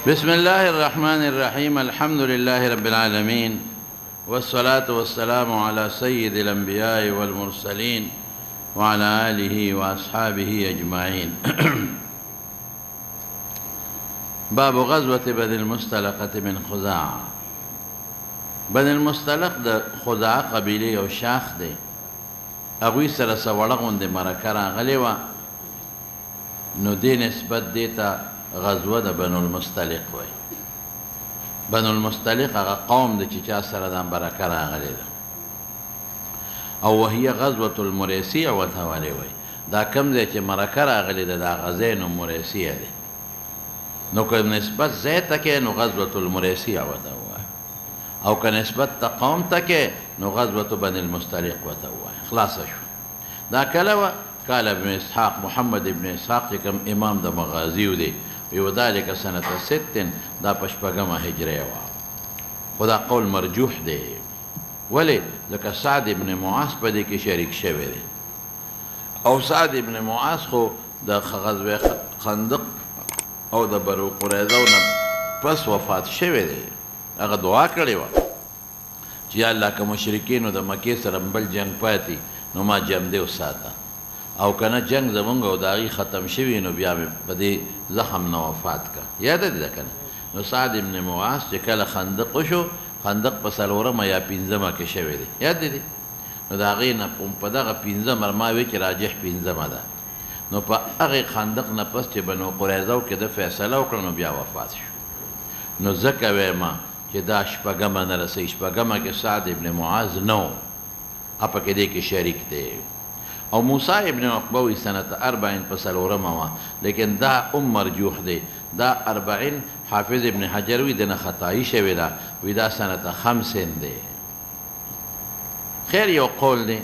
بسم الله الرحمن الرحيم. الحمد لله رب العالمين، والصلاة والسلام على سيد الأنبياء والمرسلين وعلى آله وأصحابه أجمعين. باب غزوة بني المستلقة من خزاعة. بني المستلق د خزاعة قبيله یو شاخ دی، هغوی سره څه وړه غوندې مرکه راغلې وه، نو دې نسبت دې ته غزوه د بنو المستلق وایي. بنو المستلق هغه قوم دی چې چا سره دا مرکه راغلې ده، او وهي غزوة المریسیع ورته ولې وایي. دا کوم ځای چې مرکه راغلې ده دا غزی نوم مریسیع دی، نو که نسبت ځای ته کې نو غزوة المریسیع ورته وایي، او که نسبت ته قوم ته کې نو غزوة بني المستلق ورته وایي. خلاصه شو. دا کله وه؟ قال ابن اسحاق، محمد ابن اسحاق چې کوم امام د مغازیو دی، وذلك سنة 6، دا په شپږمه هجري وه. خو دا قول مرجوح دی. ولې؟ ځکه سعد ابن معاذ په دې کې شریک شوی دی، او سعد ابن معاذ خو د غزوه خندق او د بنو قریظه نه پس وفات شوی دی. هغه دعا کړې وه چې یا الله که مشرکینو د مکې سره بل جنګ پاتې نو ما جمدې وساته، او کنه جنگ زمونږ او د هغې ختم شوي نو بیا مې په دې زخم نه وفات که. یاده دې ده که نه؟ نو سعد ابن معاذ چې کله خندق وشو، خندق په څلورمه یا پنځمه کې شوی دی، یاد دی؟ نو د هغې نه په دغه پنځمه ما وی چې راجح پنځمه ده، نو په هغې خندق نه پس چې بنو قریظه کې د فیصله وکړه نو بیا وفات شو. نو ځکه وایم چې دا شپږمه نه رسوي. شپږمه کې سعد ابن معاذ نه و، په کې دې کې شریک دی. او موسی ابن عقبه وی سنة 40 په څلورمه وه، لیکن دا مرجوح دی. دا 40 حافظ ابن حجر وی دنه خطایی شوې ده، وی دا سنة 5 دی. خیر یو قول دی.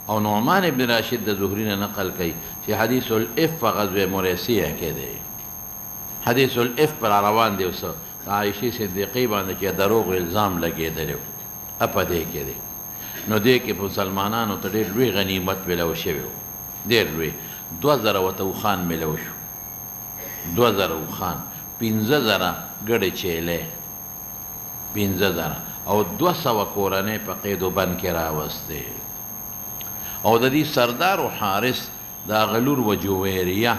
او نعمان ابن راشد د زهري نه نقل کوي چې حدیث الافک په غزوه مریسیع کې دی. حدیث الافک پر روان دی، اوس عایشې صدیقې باندې چې دروغ الزام لګېدلی و، په دې کې دی. نو دې کې مسلمانانو ته ډېر لوی غنیمت میلاو شوی و، ډېر لوی. 2000 ورته اوښان میلاو شو، 2000 اوښان، 15000 ګډې چیلې، 15000 او 200 کورنۍ په قید و بند کې راوستې. او د دې سردار و حارس د غلور و جویریه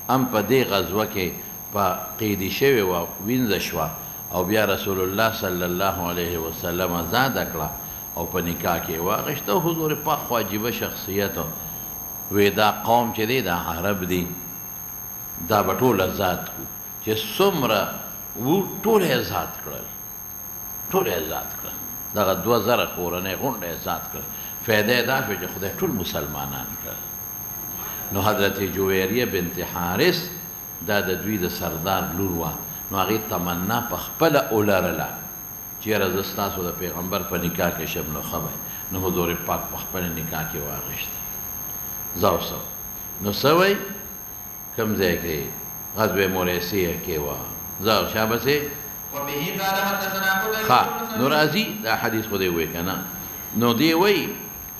هم په دې غزوه کې په قیدي شوې وه، وینځه شوه، او بیا رسول الله صلی الله علیه وسلم ازاده کړه او په نکاح کې واغشته. حضور پاک خو عجیبه شخصیت وی دا قوم چې دی دا عرب دی، دا به ټول ازاد کړو، چې څومره و ټول یې ازاد کړل، ټول یې ازاد کړل. دغه 2000 کورنۍ غونډه ازاد کړل. فایده دا شوه چې خدای ټول مسلمانان کړل. نو حضرت جویریه بنت حارس دا د دوی د سردار لور وه، نو هغې تمنا په خپله ولرله چې یاره زه ستاسو د پیغمبر په نکاح کې شم نو ښه به. نو حضور پاک په خپله نکاح کې واغېشته. ځه سو نو څه وایي کوم ځای کې غزوه مریسیع کې وه. ځه شابسې ښه. نو راځي دا حدیث خو دی وایي که نه؟ نو دی وایي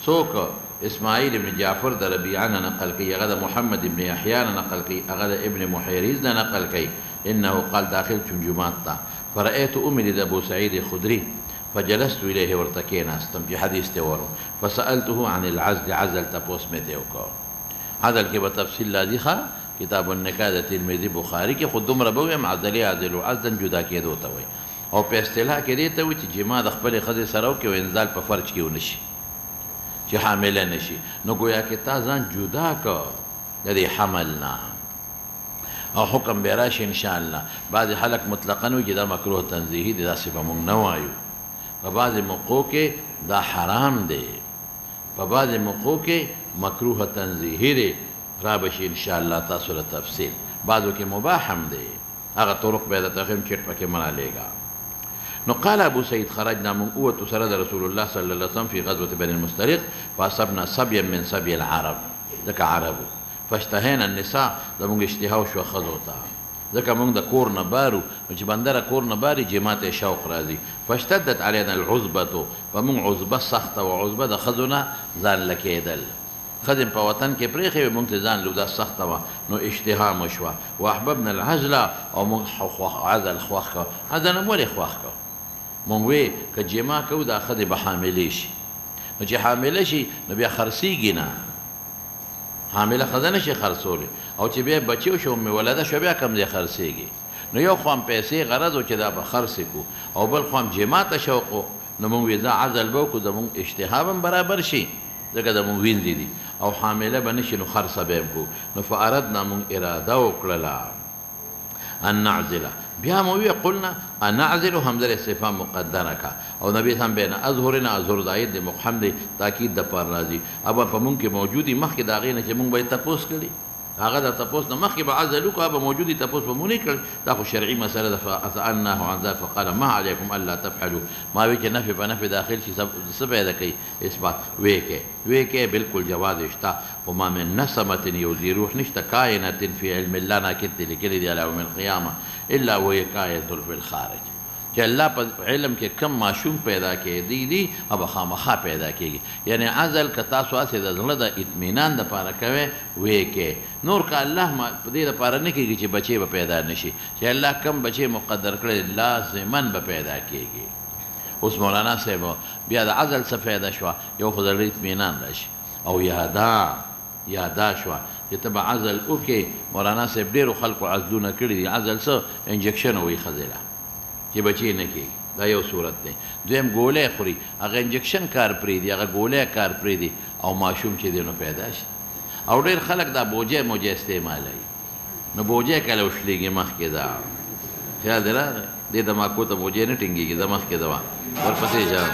څوک اسماعیل ابن جعفر د ربیعه نه نقل کوي، هغه د محمد ابن یحیی نه نقل کوي، هغه د ابن محیریز نه نقل کوي. انه قال داخل شم جماعت ته فرأيت أمي د ابو سعید خدری فجلست الیه، ورته کېناستم چې حدیث ته ورم. فسألته عن العزل، عزل تپوس مې ته وکړ. عزل کې به تفصیل راځي ښه، کتاب النکاح د ترمذي بخاري کې. خو دومره به ویم عزل عزل عزلا جدا کېدو ته وایي، او په اصطلاح کې دې ته وایي چې جما د خپلې ښځې سره وکړي او انزال په فرج کې ونه شي، چې حامله نه شي. نو گویا کې تا ځان جدا کړ د دې حمل نه، او حکم به راشي انشاءالله. بعضې خلک مطلقا وایي چې دا مکروه تنزیهي دی، داسې به موږ نه وایو. په بعضې موقعو کې دا حرام دی، په بعضې موقعو کې مکروه تنزیهي دی. را به شي انشاءالله تاسو له تفصیل. بعضو کې مباح هم دی، هغه طرق به درته ښیم چېټ پکې مه رالیږه. نو قال ابو سعید خرجنا من قوة سره د رسول الله صلی الله علیه وسلم فی غزوة بني المستلق فاصبنا صبیا من صبی العرب، ځکه عربو. فاشتهینا النساء، زمونږ اشتها وشوه ښځو ته، ځکه مونږ د کور نه بارو، نو چې بندره کور نه باري جماعت یې شوق راځي. فاشتدت علینا العزبة، په مونږ عزبه سخته وه، عزبه د ښځو نه ځان لکېدل. ښځې په وطن کې پرېښې وې مونږ ته ځان لږ دا سخته وه نو اشتها مو شوه واحببنا العزل او مونږ عزل خوښ کړه عزل هم ولې خوښ کړه مونږ وې که جما کوو دا ښځې به حاملې شي نو چې حامله شي نو بیا خرڅېږي نه حامله ښځه نه شي خرڅولی او چې بیا بچی شو مې ولده شو بیا کوم ځای خرڅېږي نو یو خوا هم پیسې غرض و چې دا به خرڅې کړو او بل خوا هم جما ته شوق و نو مونږ وې دا عزل به وکړو زمونږ اشتها به هم برابر شي ځکه زمونږ ویندې دي او حامله به نه شي نو خرڅه به یې کړو نو فاردنا مونږ اراده وکړله ان نعزل بیا مو وی قلنا ان نعزل همزه استفهام مقدره کا او نبی هم بین اظهرنا اظهر زائد محمد تاکید د پر راضی اب په مونږ کې موجودی مخکې دا غینه چې مونږ به تپوس کړي هغه د تپوس نه مخکې به عزل کو به موجودی تپوس به مونږ نه کړ دا خو شرعي مسله ده فسالناه عن ذا فقال ما عليكم الا تفعلوا ما وی چې نفي په نفي داخل شي څه پیدا کوي اثبات وی کې بالکل جواز اشتا وما من نسمه يوزي روح نشته کائنات فی علم الله ناکد لیکلي دی علی یوم القیامه الا وهي کائنه فی الخارج چې الله په علم کې کم معشوم پیدا کړي دي او خامخا پیدا کېږي یعنی عزل که تاسو هسې د زړه د اطمینان دپاره کوئ ویې کې نور که الله په دې دپاره نه کېږي چې بچی به پیدا نه شي چې الله کم بچی مقدر کړی لازمن به پیدا کېږي اوس مولانا صاحب بیا د عزل څه فایده شوه یو خو زړه اطمینان راشي او یادا شوه چې ته به عزل وکړې مولانا صاحب ډېرو خلکو عزلونه کړي دي عزل څه انجکشن وایي ښځې له چې بچی نه کېږي دا یو صورت دی دویم ګولی خوري هغه انجکشن کار پرېږدي هغه ګولی کار پرېږدي او ماشوم چې دی نو پیدا شي او ډېر خلک دا بوجی موجی استعمالوي نو بوجی کله وشلېږي مخکې دا خیال دی راغی دې دماکو ته بوجی نه ټینګېږي د مخکې دوا ورپسې جام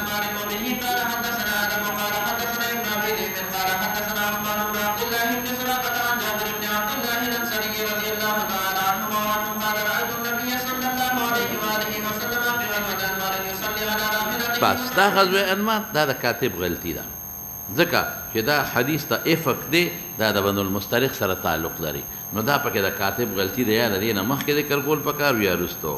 بس دا غزوه انمار دا د کاتب غلطي ده ځکه چې دا حدیث ته افق دی دا د بنو المسترق سره تعلق لري نو دا پکې د کاتب غلطي دی یا د دې نه مخکې ذکر کول پکار یا رستو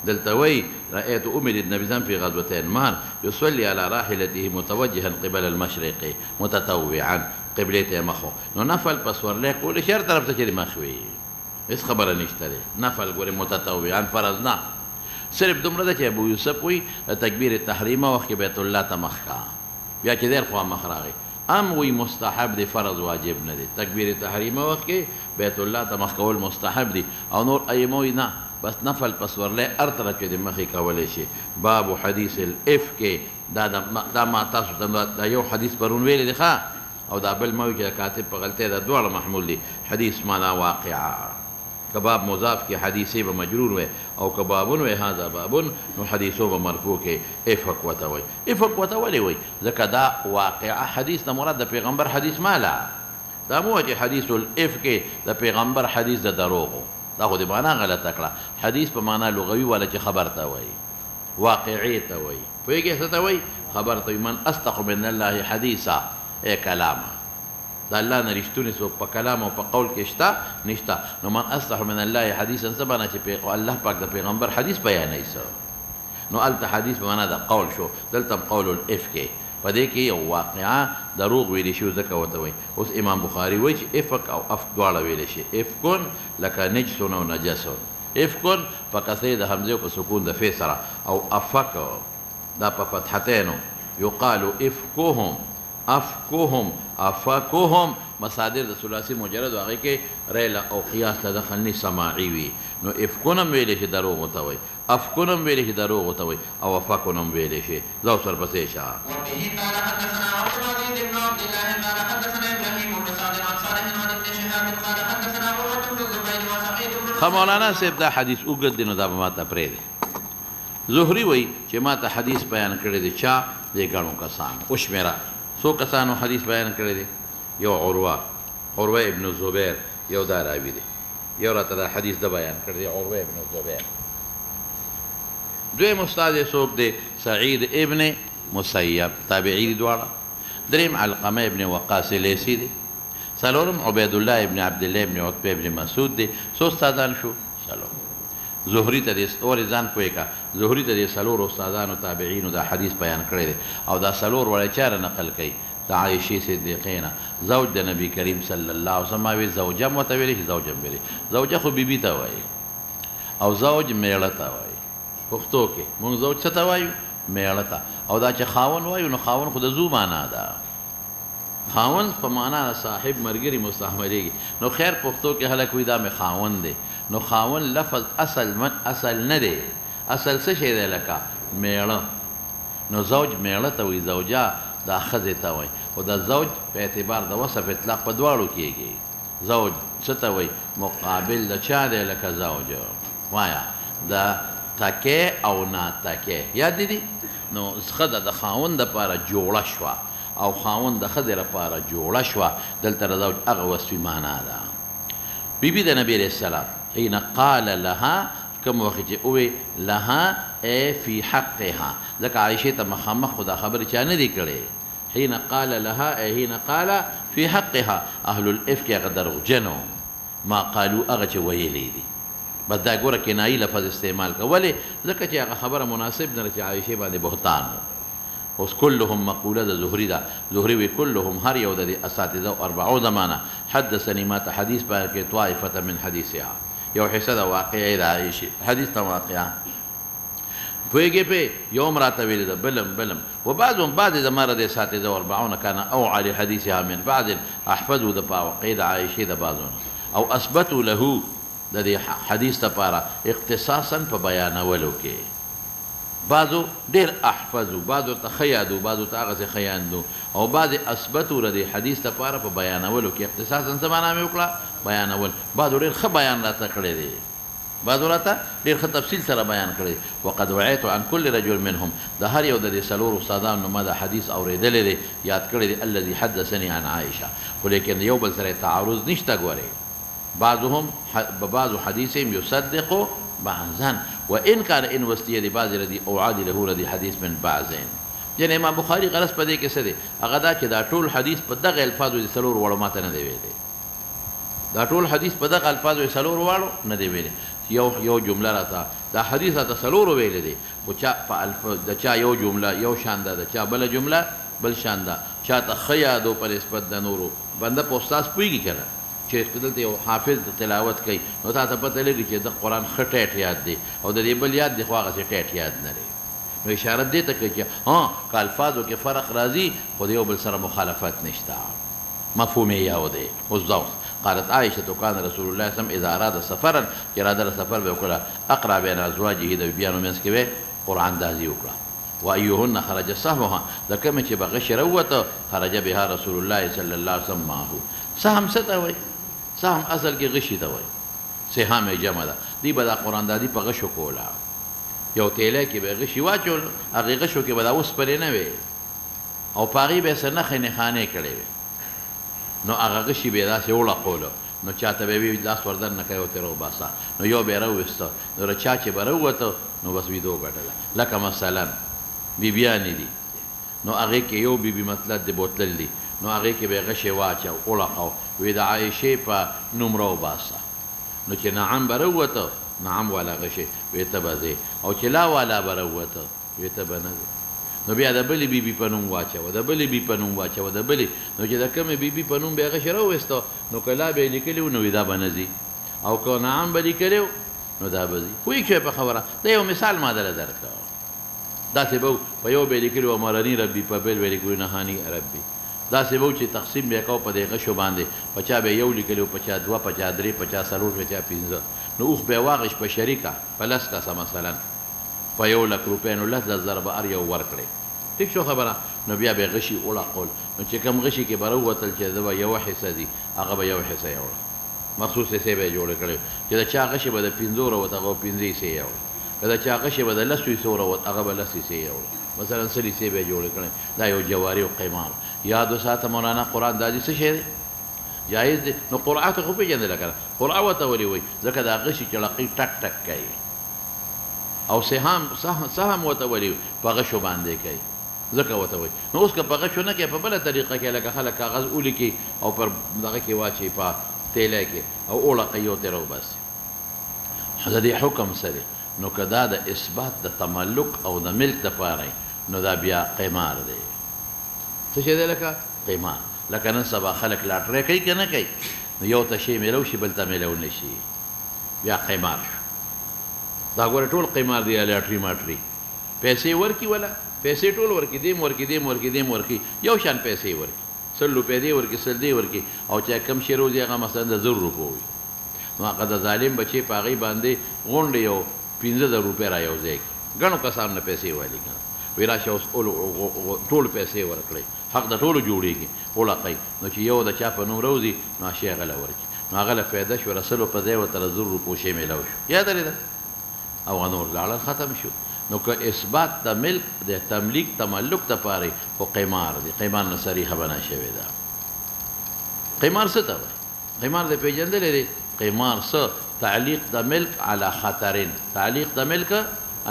دلته وایي رأيت أمر النبي في غزوة انمار يصلي على راحلته متوجها قبل المشرق متطوعا قبلته مخو نو نفل پس ورلی کولی شهر طرف ته چې مخ وي هېڅ خبره نشته دی نفل ګورې متطوعا فرض نه صرف دومره ده چې ابو یوسف وی تکبیر تحریمه وخت کې بیت الله ته مخ کا بیا چې دیر خوا مخ راغی ام وی مستحب دی فرض واجب نه دی تکبیر تحریمه وخت کې بیت الله ته مخ کول مستحب دی او نور ایموی نه بس نفل پس ورلی هر طرف کې د مخې کولی شي باب حدیث الافک دا ما تاسو ته دا یو حدیث پرون ویلی دی ښه او دا بل موی چې د کاتب په غلطۍ دا دواړه محمول دي حدیث معنا واقعه کباب مضاف کې حدیثې به مجرور وي او کبابون وي هذا بابون نو حدیثو به مرفوع کې افق وته وي افق وته ولې وي ځکه دا واقعه حدیث نه مراد د پیغمبر حدیث مالا دا مو چې حدیث الافک د پیغمبر حدیث د دروغو دا خو د معنا غلطه کړه حدیث په معنا لغوي ولا چې خبر ته وي واقعي ته وي پوهېږې څه ته وي خبر ته من اصدق من الله حدیثا ای کلامه دا الله نه رښتونی څوک په کلام او په قول کې شته نشته نو من اصلح من الله حدیثا څه معنا چې الله پاک د پیغمبر حدیث بیانوي څه نو هلته حدیث په معنا د قول شو دلته قول الافک په دې کې یو واقعه دروغ ویلی شو ځکه ورته وایي اوس امام بخاري وایي چې افک او افک دواړه ویلی شي افکن لکه نجسون او نجسون افکن په کسرې د حمزې او په سکون د فې سره او افک دا په فتحتینو یقال افکهم افکوهم افکوهم مصادر د ثلاثي مجرد هغې کې ریل او قیاس ته دخل نه سماعي وي نو افکونم ویلی شي دروغ ورته وایي افکونم ویلی شي دروغ ورته وایي او افکونم ویلی شي دا اوس ورپسې شه ښه مولانا صاحب دا حدیث اوږد دی نو دا به ما ته پرېږدي زهري وایي چې ما ته حدیث بیان کړی دی چا دې ګڼو کسانو وشمېره څو کسانو حدیث بیان کړی دی یو عروه ابن زبیر یو دا راوي دی یو راته دا حدیث د بیان کړی دی عروه ابن زبیر دویم استاد یې څوک دی سعید ابن مسیب تابعي دي دواړه دریم علقمه ابن وقاص لیثي دی څلورم عبیدالله ابن عبدالله ابن عتبه ابن مسعود دی څو استادان شو څلور زهري ته دې اورې ځان پوه کړه زهري ته دې څلورو استادانو تابعینو دا حدیث بیان کړی دی او دا څلور وړی چاره نقل کوي د عایشې صدیقې نه زوج د نبي کریم صلی الله علیه وسلم وی زوجه هم ورته ویلی شي زوج هم ویلی زوجه خو بیبي ته وایي او زوج میړه ته وایي پښتو کې مونږ زوج څه ته وایو میړه ته او دا چې خاون وایو نو خاون خو د زو معنا ده خاون په معنا صاحب ملګري مستعملېږي نو خیر پښتو کې خلک وایي دا مې خاون دی نو خاون لفظ اصل نه دی اصل څه شی دی لکه میړه نو زوج میړه ته وایي زوجه دا ښځې ته وایي خو د زوج په اعتبار د وصف اطلاق په دواړو کېږي زوج څه ته وایي مقابل د چا دی لکه زوج وایه د تکې او ناتکې یاد دي نو ښځه د خاوند دپاره جوړه شوه او خاوند د ښځې لپاره جوړه شوه دلته د زوج هغه وصفي معنا ده بیبي د نبي علیه السلام حین قال لها کوم وخت چې ووی لها ای فی حقها ځکه عایشې ته مخامخ خو دا خبرې چا نه دي کړې حین قال لها ای حین قال فی حقها اهل الافک هغه دروغجنو ما قالو هغه چې ویلی دي بس دا ګوره کنایي لفظ استعمال که ولې ځکه چې هغه خبره مناسب نه ده چې عایشې باندې بهتان اوس کلهم مقوله د زهري ده زهري وی کلهم هر یو د دې اساتذه او 40 زمانه حدثني ما ته حدیث بیان کړي طائفه من حدیثها یو حصه د واقعې د عایشې حدیث ته واقعه پوهېږې پې یوم راته ویلې ده بلم وبعضهم بعضې زما د اساتذه و 40 کان اوعى لحدیثها من بعض احفظو د واقعې د عایشې د بعضونه او اثبتو له د دې حدیث دپاره اختصاصا په بیانولو کې بعضو ډېر احفظو بعضو ته ښه یادو بعضو ته هغسې ښه یادو او بعضې اثبتو د دې حدیث دپاره په بیانولو کې اختصاصا څه معنا مې وکړه بیانول بعضو ډېر ښه بیان راته کړی دی بعضو راته ډېر ښه تفصیل سره بیان کړی وقد وعیت عن کل رجل منهم د هر یو د دې څلورو استادانو ما د حدیث اورېدلی دی یاد کړی دی الذي حدثني عن عایشه خو لیکن یو بل سره تعارض نشته ګورئ بعضهم ببعض حديثهم يصدق بعضا وان كان ان وستيه لبعض الذي اوعد له الذي حديث من بعضين یعنی امام بخاری غرض پدې کې څه دی هغه دا چې دا ټول حدیث په دغه الفاظو د څلور وړو ماته نه دی ویلي دا ټول حدیث په دغه الفاظو د څلور وړو نه دی ویلي یو جمله راته دا حدیث راته څلور ویلي دی خو چا په د چا یو جمله یو شان ده د چا بله جمله بل شان ده چا ته ښه یادو په نسبت د نورو بنده په استاذ پوهېږي که نه چې دلته یو حافظ د تلاوت کوي نو تا ته پته لګي چې د قرآن ښه ټیټ یاد دی او د دې بل یاد دی خو هغسې ټیټ یاد نه دی نو اشاره دې ته کوي چې که الفاظو کې فرق راځي خو د یو بل سره مخالفت نشته مفهوم یې یو دی اوس ذوق قالت عائشة كان رسول الله صلى الله عليه وسلم إذا أراد سفرا إرادة سفر بيقول أقرأ بين أزواجه ده بيانو منس كبه قرآن دازي وكلا وأيهن خرج سهمها ده كم چې بغش روته خرج بها رسول الله صلى الله عليه وسلم معه سهم ستوي سهم اصل کې غشي ته وایي سهام جمع ده دی به دا قرآن دادي په غشو کوله یو تیلی کې به غشي واچول هغې غشو کې به دا اوسپنې نه وې او په هغې به یې څه نښې نښانې کړې وې نو هغه غشي به یې داسې وړقولو نو چاته به یې وي لاس وردن نه کوي او ترې وباسه نو یو به یې راوویسته نو له چا چې به راووته نو بس ویدو ګټله لکه مثلا بیبیانې دي نو هغې کې یو بیبي مطلب د بوتلل دي نو هغې کې به یې غشې واچو وړقو وی د عایشې په نوم راوباسه نو چې نعم به راووته نعم والا غشې وی ته به ځې او چې لا والا به راووته وی ته به نه ځې نو بیا د بلې بیبي په نوم واچوه د بلې بیبي په نوم واچوه د بلې نو چې د کومې بیبي په نوم به یې غشې راوویسته نو که لا به یې لیکلي و نو وی دا به نه ځي او که نعم به لیکلی و نو دا به ځي پوهېږ شوی په خبره دا یو مثال ما دله درکړه داسې به په یو به یې لیکلي و امرني ربي په بل به یې لیکلي نهاني ربي داسې به و چې تقسیم به یې کوو په دې غشو باندې په چا به یو لیکلی و په چا دوه په چا درې په چا څلور په چا پنځه نو اوښ به یې واغېش په شریکه په لس کسه مثلا په 1,00,000 روپۍ نو 10,000 به هر یو ورکړې ټیک شو خبره نو بیا به یې غشي وړقول نو چې کوم غشي کې به راووتل چې ده به یوه حصه دي هغه به یو حصه یې وړه مخصوص حصې به یې جوړې کړې چې د چا غشي به د 5 راوت هغه 5 حصې یې وړه که د چا غشي به د 10 حصو راوت هغه به 10 حصې یې وړه مثلا 100 حصې به یې جوړې کړې دا یو جواري او قیمار یاد وساته مولانا قرآن دادي څه شی دی جایز دی نو قرآن ته خو پېژندله که نه قرآن ورته ولې وایي ځکه د غشي چړقۍ ټک ټک کوي او سهم ورته ولې په غشو باندې کوي ځکه ورته وایي نو اوس که په غشو نه کوي په بله طریقه کې لکه خلک کاغذ ولیکي او پر دغه کې واچوي په تیلی کې او وړقوي او ترې راوباسي د دې حکم څه دی نو که دا د اثبات د تملک او د ملک دپاره نو دا بیا قمار دی څه شی دی لکه قیمار لکه نن سبا خلک لاټرۍ کوي که نه کوي نو یو ته شی میلو شي بل ته میلو نه شي بیا قیمار شو دا ګوره ټول قیمار دی لاټري ماټري پیسې ورکي ولا پیسې ټول ورکي دیم ورکي دیم ورکي دیم ورکي یو شان پیسې ورکي 100 روپۍ دی ورکي 100 دی ورکي او چې کم شی روزي هغه مثلا د 100 روپۍ وي نو هغه د ظالم بچی په هغې باندې غونډې یو 15,000 روپۍ را یو ځای کړي ګڼو کسانو نه پیسې والي که وایي راشه اوس ټول پیسې ورکړئ حق د ټولو جوړېږي وړقئ نو چې یو د چا په نوم روځي نو هغه شی هغه له ورکړي نو هغه له فایده شوه رسلو په ځای ورته 100 روپۍ شی میلاو شو یاد لرې ده او هغه نور لاړل ختم شو نو که اثبات د ملک د تملیک تملک دپاره خو قیمار دی قیمار نه صریحه بنا شوې ده قیمار څه ته وایي قیمار دی پېژندلی دی قیمار څه تعلیق د ملک علی خطرین تعلیق د ملک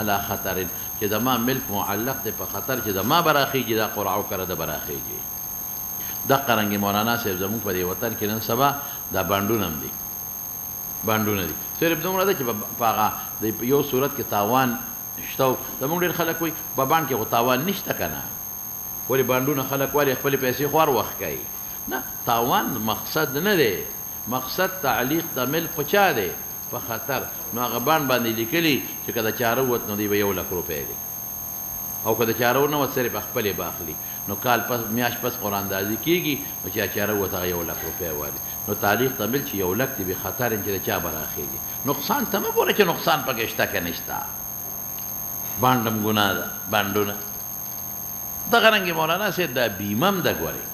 علی خطرین چې د ما ملک معلق دی په خطر چې د ما به راخیږي دا قرعه وکړه د به راخیږي دقه رنګې مولانا صاحب زموږ په دې وطن کې نن سبا دا بانډونه هم دي بانډونه دي صرف دومره ده چې په هغه د یو صورت کې تاوان شته زموږ ډېر خلک وایي په بانډ کې خو تاوان نشته که نه ولې بانډونه خلک ولې خپلې پیسې خو هر وخت کوي نه تاوان مقصد نه دی مقصد تعلیق د ملک په چا دی په خطر نو هغه بانډ باندې لیکلي چې که د چاره ووت نو دی به 1 لک روپۍ دی او که د چاره ونه وت صرف خپلې به اخلي نو کال پس میاشت پس قراندازي کېږي نو چې چاره ووت هغه 1 لک روپۍ والي نو تعلیق د ملک چې 1 لک دی بې خطر چې د چا به راخېږي نقصان ته مه ګوره چې نقصان پکې شته که نشته بانډ هم ګناه ده بانډونه دغه رنګې مولانا صاحب دا بیمه هم ده ګورې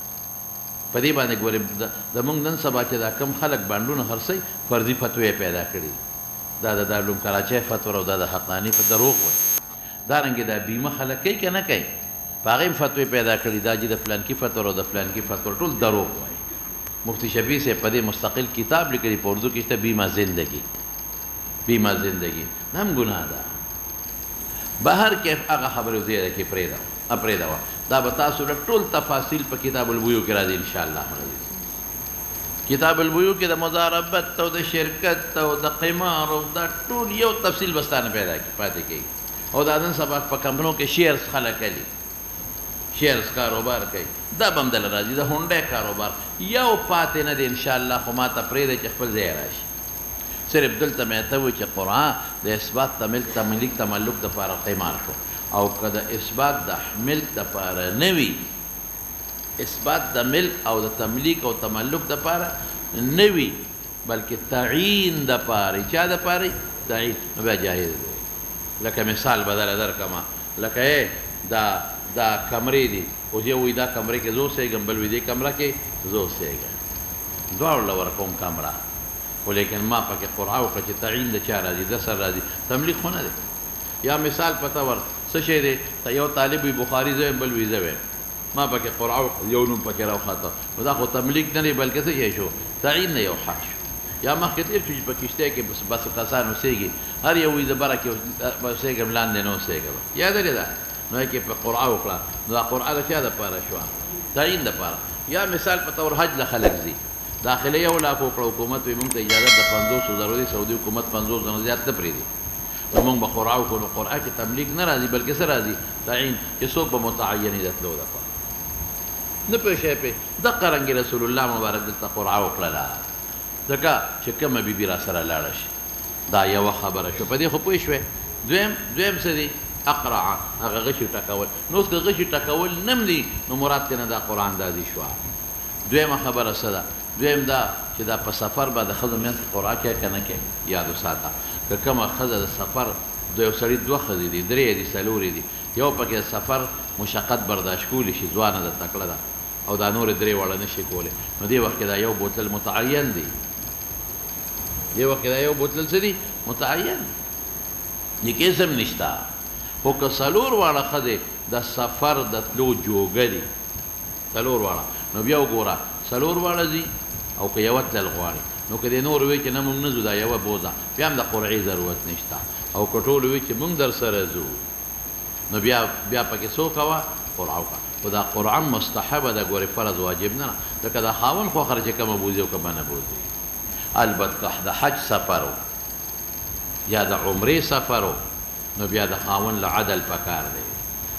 په دې باندې ګورې زموږ نن سبا چې دا کم خلک بانډونه خرڅوي فرضي فتوې پیدا کړي دا د دارالعلوم کراچۍ فتوا او دا د حقاني په دروغ وایي دارنګې دا بیمه خلک کوي که نه کوي په هغې هم فتوې پیدا کړي دا چې د فلانکي فتوا او د فلانکي فتوا ټول دروغ وایي مفتی شفیع صاحب په دې مستقل کتاب لیکلي په اردو کې شته بیمه زندگی بیمه زندگی دا هم ګناه ده بهر کې هغه خبرې زیاده کې پرېږدوه دا به تاسو له ټول تفاصیل په کتاب البیوع کې راځي انشاءالله کتاب البیوع کې د مضاربت او د شرکت او د قمار او دا ټول یو تفصیل به ستانه پیدا پاتې کوي او دا نن سبا په کمپنیو کې شیرز خلک کوي شیرز کاروبار کوي دا به هم دله راځي د هونډۍ کاروبار یو پاتې نه دی انشاءالله خو ما ته پرېږدی چې خپل ځای راشي صرف دلته مې ته وایي چې قرآن د اثبات د ملک تملیک تملک دپاره قیمار شو او که د اثبات د ملک دپاره نه وي اثبات د ملک او د تملیک او تملک دپاره نه وي بلکې تعیین دپاره چا دپاره تعیین نو بیا جایز دی لکه مثال بدله درکړمه لکه دا کمرې دي اوس یو وایي دا کمرې کې زه اوسېږم بل وایي دې کمره کې زه اوسېږم دواړو له ورکوم کمره خو لیکن ما پکې قرعه وکړه چې تعیین د چا راځي د سر راځي تملیک خو نه دی یا مثال په طور څه شی دی یو طالب وي بخاري زه یم بل وي زه ویم ما پکې قرعه وکړه یو نوم پکې راوخته نو دا خو تملیک نه دی بلکې څه شی شو تعیین نه یو حق شو یا مخکې تېر شو چې په کښتۍ کې بسو کسان اوسېږي هر یو وي زه بره کې اوسېږم لاندې نه اوسېږم یاد لرې ده نو کې په قرعه وکړه نو دا قرعه د چا دپاره شوه تعیین دپاره یا مثال په طور حج له خلک ځي داخله 1 لاک وکړه حکومت وایي موږ ته اجازه د 50,000 دی سعودي حکومت 50,000 نه زیات نه پرېږدي نو موږ به قرعه وکړو نو قرعه کې تملیک نه راځي بلکې څه راځي تعیین چې څوک به متعینې د تلو دپاره نه پوه شئ پې دقه رنګې رسول الله مبارک دلته قرعه وکړله ځکه چې کومه بیبي را سره لاړه شي دا یوه خبره شو په دې خو پوه شوې دویم څه دی اقرعه هغه غشي ټکول نو اوس که غشي ټکول نه م دي نو مراد ترې نه دا قرآن دازي شوه دویمه خبره څه ده دویم دا چې دا په سفر به د ښځو منځ کې قرعه کوې که نه کوې یاد وساته که کومه ښځه د سفر د یو سړي 2 ښځې دي 3 دي 4 دي یو پکې د سفر مشقت برداشت کولی شي ځوانه ده تکړه ده او دا نورې 3 واړه نه شي کولی نو دې وخت کې دا یو بوتل متعین دی دې وخت کې دا یو بوتل څه دی متعین دې کې اسم نشته خو که 4 واړه ښځې د سفر د تلو جوګه دي 4 واړه نو بیا وګوره 4 واړه ځي او که یوه تلل غواړي نو که دې نور وایي چې نه مونږ نه ځو دا یوه بوځه بیا هم د قرعې ضرورت نشته او که ټول وایي چې مونږ در سره ځو نو بیا پکې څه وکوه قرعه وکړه خو دا قرعه مستحبه ده ګورې فرض واجب نه ځکه دا خاوند خوښه چې کومه بوځي او کومه نه بوځي البته د حج سفر یا د عمرې سفر نو بیا د خاوند له عدل پکار دی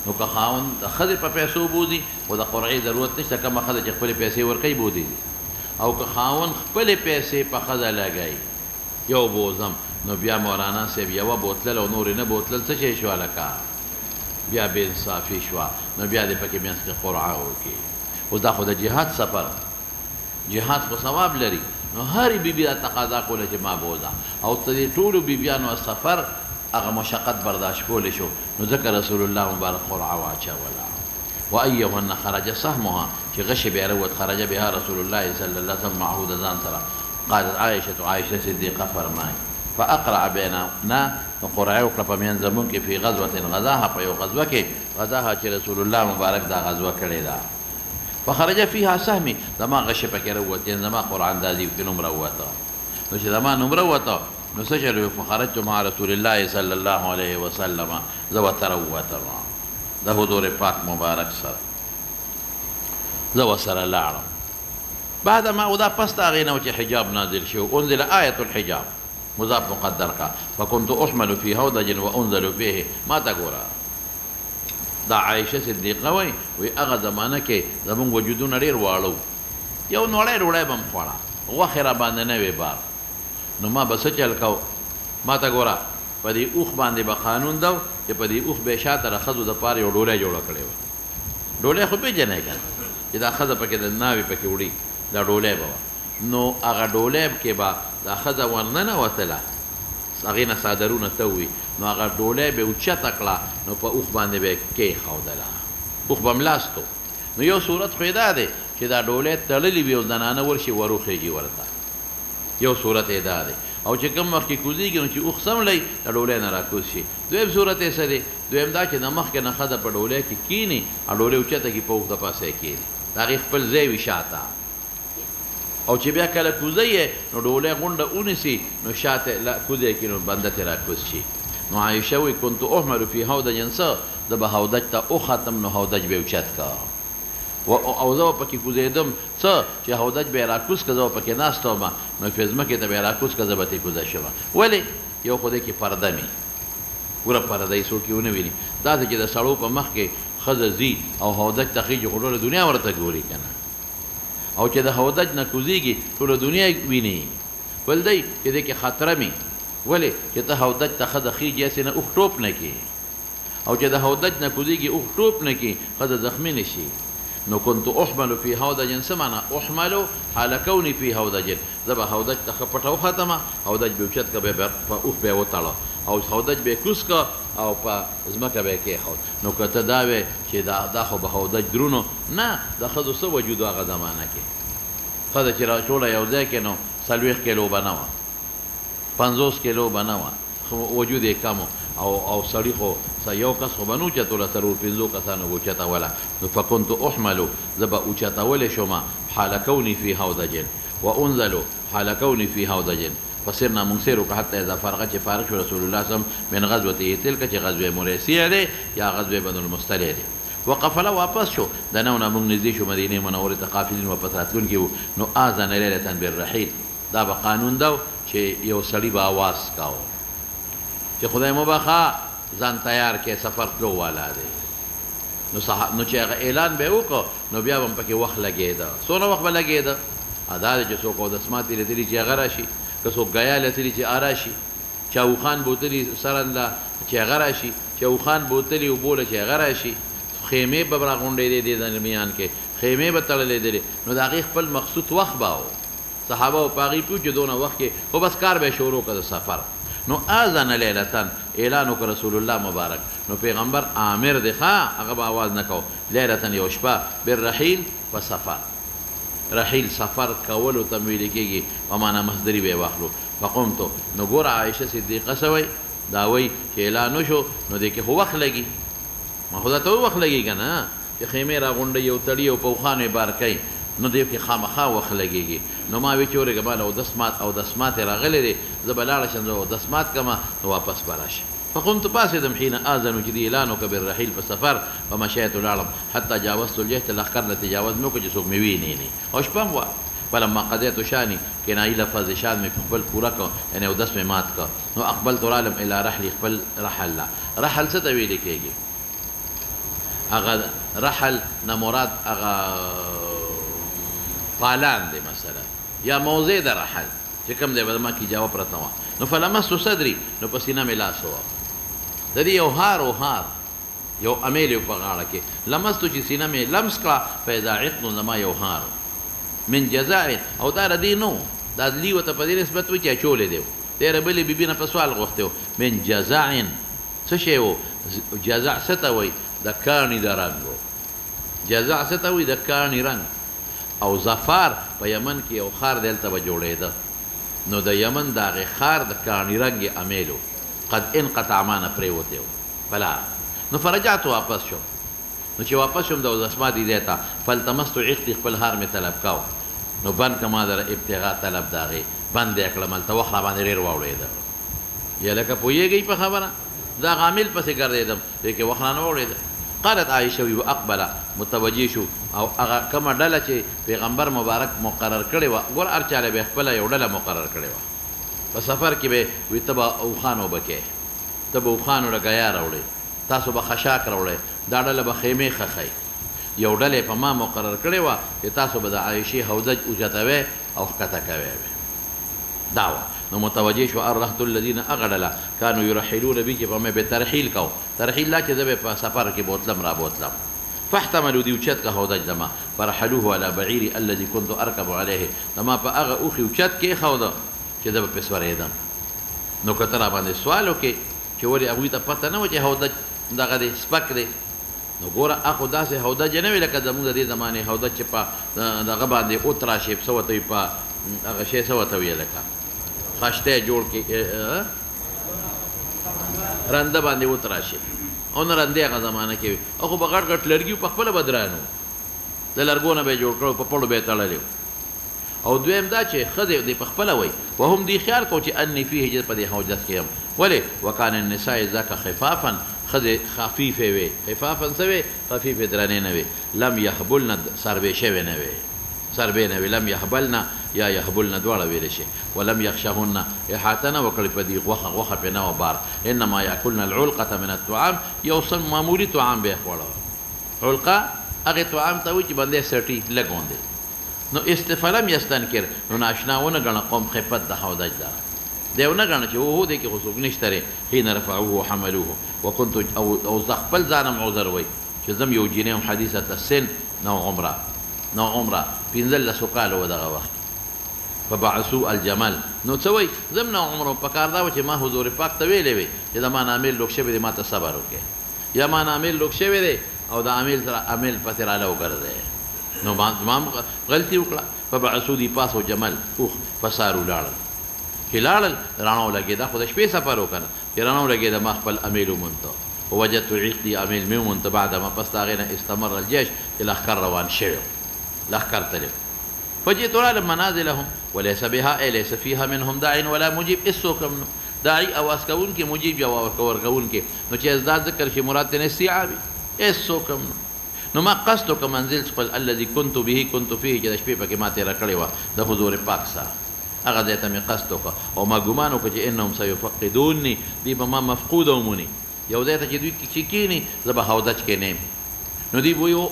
نو که خاوند د ښځې په پیسو بوځي خو د قرعې ضرورت نشته کومه ښځه چې خپلې پیسې ورکوي بوځي او که خاوند خپلې پیسې په ښځه لګوي یو بوزم نو بیا مولانا صاحب یوه بوتلل او نورې نه بوتلل څه شی شوه لکه بیا بې انصافي شوه نو بیا دې پکې منځ کې قرعه وکړي اوس دا خو د جهاد سفر جهاد خو ثواب لري نو هرې بیبي دا تقاضا کوله چې ما بوځه او ته دې ټولو بیبیانو سفر هغه مشقت برداشت کولی شو نو ځکه رسول الله مبارک قرعه واچوله وأيهن خرج سهمها چې غشې بیا روت خرج بها رسول الله صلی الله علیه وسلم معه د ځان سره قالت عائشه صدیقه فرمایي فأقرع بيننا قرعه وکړه په منځ زموږ کې فی غزوة غزاها په یو غزوه کې غزاها چې رسول الله مبارک دا غزوه کړې ده فخرج فيها سهمي زما غشې پکې روت یعنې زما قرعه اندازي پکې نوم راووته نو چې زما نوم راووته نو څه چل فخرجت مع رسول الله صلی الله علیه وسلم زه ورته راووتم د حضور پاک مبارک سره زه ورسره لاړم بعد ما او دا پس د هغې نه و چې حجاب نازل شو انزل آیة الحجاب مضاف مقدر کا فكنت احمل في هودج وانزل فيه ما ته ګوره دا عایشه صدیقه وایي هغه زمانه کې زموږ وجودونه ډېر واړه یو نوړی ډوډۍ به م خوړه غوښې را باندې نه وې بار نو ما به څه چل کو ما ته ګوره په دې اوښ باندې به قانون ده چې په دې اوښ به یې شاته د ښځو دپاره یو ډولی جوړه کړې وه ډولی خو پېژنئ که چې دا ښځه پکې د ناوې پکې وړي دا ډولی به وه نو هغه ډولی کې به دا ښځه ورننوتله هغې نه څادرونه ته وي نو هغه ډولی به یې اوچته کړه نو په اوښ باندې به یې کېښودله اوښ به ملاستو نو یو صورت خو یې دا دی چې دا ډولی تړلي وي او زنانه ورشي وروخېږي ورته یو صورت یې دا دی او چې کوم مخکې کوزېږي نو چې اوښ څملی د ډولۍ نه راکوز شي دویم صورت یې څه دی دویم دا چې د مخکې نه ښځه په ډولۍ کې کښېني او ډولۍ اوچته کړي په اوښ د پاسه یې کښېني د هغې خپل ځای وي شاته او چې بیا کله کوزه یې نو ډولۍ غونډه ونیسي نو شاته کوزه یې کړي نو بنده ترې راکوز شي نو عایشه وایي کنتو احمل فی هودج څه زه به هودج ته وختم نو هودج به یې اوچت که او زه به پکې کوزېدم څه چې هودج به یې راکوز که زه به پکې ناست وم نو په ځمکې ته به یې راکوز که زه به ترې کوزه شوم ولې یو خو دی کې پرده مې ګوره پرده یې څوک یې ونه ویني داسې چې د سړو په مخ کې ښځه ځي او هودج ته خېږي خو ټوله دنیا ورته ګوري که نه او چې د هودج نه کوزېږي ټوله دنیا ویني بل دی چې دی کې خطره مې ولې چې ته هودج ته ښځه خېږي هسې نه اوښ ټوپ نه کړي او چې د هودج نه کوزېږي اوښ ټوپ نه کړي ښځه زخمي نه شي نو كنت احمل في هودج څه معنا احمل حال کوني في هودج زه به هودج ته ښه پټه وختمه هودج به اوچت که به په اوښ به یې وتړه او هودج به یې کوز که او په ځمکه به یې کېښود نو که ته دا وې چې دا خو به هودج درونو نه د ښځو څه وجود هغه زمانه کې ښځه چې راټوله یو ځای کې نو 40 کیلو به نه وه 50 کیلو به نه وه وجود یې کم او سړي خو یو کس خو به نه اوچتوله 4-5 کسانو به اوچتوله نو فکنت احملو زه به اوچتولی شومه حال کوني في هودج وانزلو حال کوني في هودج فصرنا مونږ سیر وکړه حتی اذا فرغه چې فارغ شو رسول الله صلی من غزوته تلک چې غزوه مریسیه دی یا غزوه بنو المصطلق دی وقفله واپس شو د نو نه مونږ نږدې شو مدینې منورې ته قافلین واپس راتلونکي وو نو آذن لیلة بالرحیل دا به قانون ده چې یو سړي به اواز کاوه چې خدای مبخا ځان تیار کې سفر تلو والا دی نو چې هغه اعلان به یې وکړو نو بیا به هم پکې وخت لګېده څونه وخت به لګېده دا دی چې څوک اودسمات یې لیدلي چې هغه راشي که څوک ګیا لیدلي چې راشي چاوخان بوتلي سرنده چې هغه راشي چاوخان بوتلي اوبوله چې هغه راشي خیمې به راغونډېدې دې درمیان کې خیمې به تړلې دي نو د هغې خپل مقصود وخت به و صحابه او په هغې پوه چې دونه وخت کې خو بس کار به یې شروع کړه د سفر نو آذن لیلتن اعلان وکړه رسول الله مبارک نو پیغمبر آمر دی ښه هغه به آواز نه کو لیلتن یو شپه بالرحیل په سفر رحیل سفر کولو ته ویل کېږي په معنا مصدري به یې واخلو فقمتو نو ګوره عایشه صدیقه څه وایي دا وایي چې اعلان وشو نو دې کې خو وخت لګي ما خو درته وخت لګي که نه چې خیمې راغونډوي او تړي او پوخانو یې بار کوي نو دې کې خامخا وخت لګېږي نو ما وی چې ورېږه ما اودسمات یې راغلی دی زه به لاړه شم زه اودسمات کړمه نو واپس به راشم فقمت پاسېدم حین آذنو چې دې اعلان وکړه بالرحیل په سفر فمشیت ولاړم حتی جاوزت الجهد لښکر نه تجاوز مې وکړه چې څوک مې ویني نه او شپه هم وه فلما قضیت شانی کنایي لفظ شان مې خپل پوره کړه یعنې اودس مې مات کړه نو اقبلت رالم الی رحلي خپل رحل لا رحل څه ته ویلې کېږي هغه رحل نه مراد هغه پالان دی مثلا یا موضع د رحل چې کوم دی به ما کې جواب پرته وه نو فلمستو صدري نو په سینه مې لاس ووه د دې یو هار یو امیل یو په غاړه کې لمستو چې سینه مې لمس کړه فاذا عقد زما یو هار من جزاء او دا ردی نو دا لی ورته په دې نسبت و چې اچولی دی تېره بلې بیبي نه په سوال غوښتی و من جزاء څه شی و جزاء څه ته وایي د کاڼي د رنګ و جزاء څه ته وایي د کاڼي رنګ او ظفار په یمن کې یو ښار دی هلته به جوړېده نو د یمن د هغې ښار د کاڼي رنګ یې امیل و قد انقطع مانه پرېوتی و بلا نو فرجعت واپس شم نو چې واپس شم د اسما دیدی ته فالتمستو عقدي خپل هار مې طلب کاو نو بند که ما در ابتغا طلب د هغې بند یې کړم هلته وخت راباندې ډېر واوړېده یا لکه پوهېږئ په خبره دا هغه عامل پسې ګرځېدم دی کې وخت رانه واوړېده قالت عایشه وی واقبله متوجه شو او هغه کومه ډله چې پیغمبر مبارک مقرر کړې وه ګوره هر چاله به خپله یو ډله مقرر کړې وه په سفر کې به وي ته به اوښان وبه کې ته به اوښان وړه ګیا راوړې تاسو به خشاک راوړئ دا ډله به خیمې خښئ یو ډلې په ما مقرر کړې وه چې تاسو به د عایشې هودج اوچتوئ او ښکته کوئ دا وه نو متوجه شو الرهط الذین هغه ډله کانو یرحلون بي چې په مې به ترحیل کو ترحیل لا چې زه به په سفر کې بوتلم را بوتلم فاحتملوا دي اوچت که هودج زما فرحلوه على بعیري الذي كنت ارکب علیه زما په هغه اوښي اوچت کېښوده چې زه به پې سورېدم نو که ته راباندې سوال وکړې چې ولې هغوی ته پته نه وه چې هودج دغه دی سپک دی نو ګوره هغه داسې هودج نه وي لکه زموږ د دې زمانې هودج چې په دغه باندې اوتراشي څه ورته وي په هغه شی څه ورته وي لکه خشته جوړ کې رنده باندې وتراشي او نه رندې هغه زمانه کې وي او خو به غټ غټ لرګي په خپله به درانه د لرګو نه به یې جوړ کړو په پړو به یې تړلي او دویم دا چې ښځې دې په خپله وایي وهم دې خیال کو چې انی فیه چې په دې حوجت کې یم ولې وکان النساء ذاک خفافا ښځې خفیفې وې خفافا څه وې خفیفې درنې نه وې لم یحبلن سربې شوې نه وې سربې نه وې لم یحبلن یا یحبلن دواړه ویلی شي ولم یخشهن احاطه نه وکړي په دې غوښه پې نه وه بار انما یاکلن العلقة من الطعام یو څه معمولي طعام به یې خوړه علقه هغې طعام ته وایي چې بندې سټي لږ غوندې نو فلم یستنکر نو ناشنا ونه ګڼه قوم خفت د هودج ده دی ونه ګڼه چې هو دی کې خو څوک نشته دی حین رفعوه وحملوه وکنت او زه خپل ځانم عذر وی چې زم یو جینۍ یم حدیثة السن نو عمره پنځلسو کاله و دغه وخت فبعثوا الجمل نو څه وایي زم نو عمره په کار دا و چې ما حضور پاک ته ویلی وی چې د ما نامل لوک شوی دی ما ته صبر وکړې یا ما نامل لوک شوی دی او د عامل سره عامل پسې راله وګرځئ نو ما غلطي وکړه فبعثوا دي پاسو جمل اوخ فسارو لاړل چې لاړل رڼا ولګېده خو د شپې سفر وکړه چې رڼا ولګېده ما خپل امیل ومونته ووجدت عقدي امیل مې ومونته بعدما پس د هغې نه استمر الجيش چې لښکر روان شوی لښکر تللی فجئت رالم منازلهم وليس بها ای لیس فیها منهم داع ولا مجیب هېڅوک هم نو داعي اواز کوونکي مجیب جواب ورکوونکي نو چې ازداد ذکر شي مراد ترې استیعابي هېڅوک هم نو ما قصد وکړه منزل خپل الذي كنت به كنت فيه چې د شپې پکې ما تېره کړې وه د حضور پاک سره هغه ځای ته مې قصد وکړه او ما ګمان وکړه چې انهم سیفقدوني دوی به ما مفقوده وموني یو ځای ته چې دوی چې کښېني زه به هودج کې نه یم نو دوی به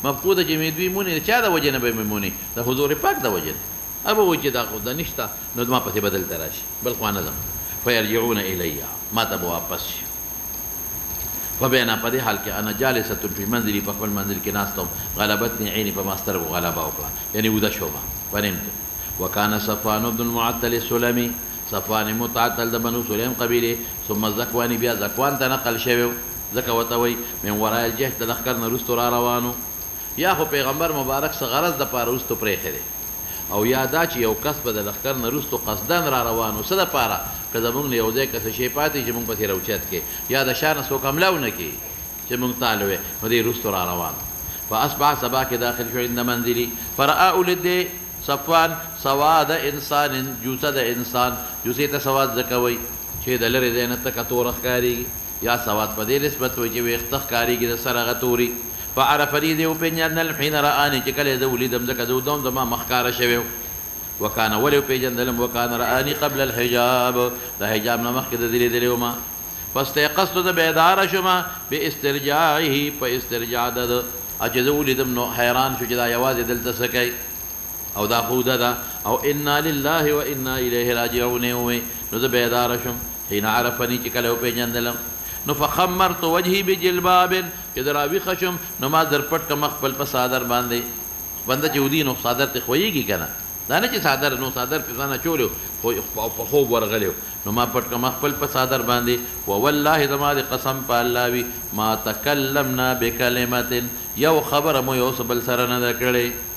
مفقوده چې مې دوی موني د چا د وجې نه به مې موني د حضور پاک د وجې نه هغه به وایي چې دا خو دا نشته نو ما پسې به دلته راشي بل خوا نه ځم فیرجعون الی ما ته به واپس شي فبینا په دې حال کې انا جالسة فی منزلي په خپل منزل کې ناست وم غلبتني عیني په ما سترګو غلبه وکړه یعنې وده شوم فنمت وکان صفوان بن المعطل السلمي صفوان متعطل د بنو سلیم قبیلې ثم زکواني بیا زکوان ته نقل شوی و ځکه ورته وایي من ورای الجهد د لښکر نه وروستو را روانو یا خو پیغمبر مبارک څه غرض دپاره وروستو پرېښی دی او یا دا چې یو کس به د لښکر نه وروستو قصدن را روانو څه دپاره که زمونږ نه یو ځای که څه شی پاتې چې مونږ پسې راوچت کې یا د شا نه څوک حمله ونه کړي چې مونږ تال وی نو دی وروستو را روان فاصبح سبا کې داخل شو عند منزلي فرأى ولد صفوان سواد انسان جوسه د انسان جوسې ته سواد ځکه وایي چې د لرې ځای نه تکه توره ښکارېږي یا سواد په دې نسبت وایي چې ویښته ښکارېږي د سر هغه توري فعرفني دی وپېژندل حین رآني چې کله یې زه ولیدم ځکه زه ودوم زما مخ ښکاره شوی و وکانه ولې وپېژندلم وکانه رآني قبل الحجاب د حجاب نه مخکې د دې لیدلی وما فاستيقظت د بیدار شما باسترجاعه په استرجاع د چې زه ولیدم نو حیران شو چې دا یوازې دلته څه کوي او دا خوده ده او انا لله و انا الیه راجعون وی نو زه بیدار شم حين عرفني چې کله وپېژندلم نو فخمرت وجهي بجلباب چې د راویښه شم نو ما در پټ کړم خپل په څادر باندې بنده چې ودي نو څادر ته خویږي که نه دا نه چې څادر نو څادر پې ځان اچولی او په خوب ورغلی نو ما پټ کړم خپل په څادر باندې والله زما د قسم په الله وي ما تکلمنا بکلمة یو خبره مو یو څه بل سره نه ده کړې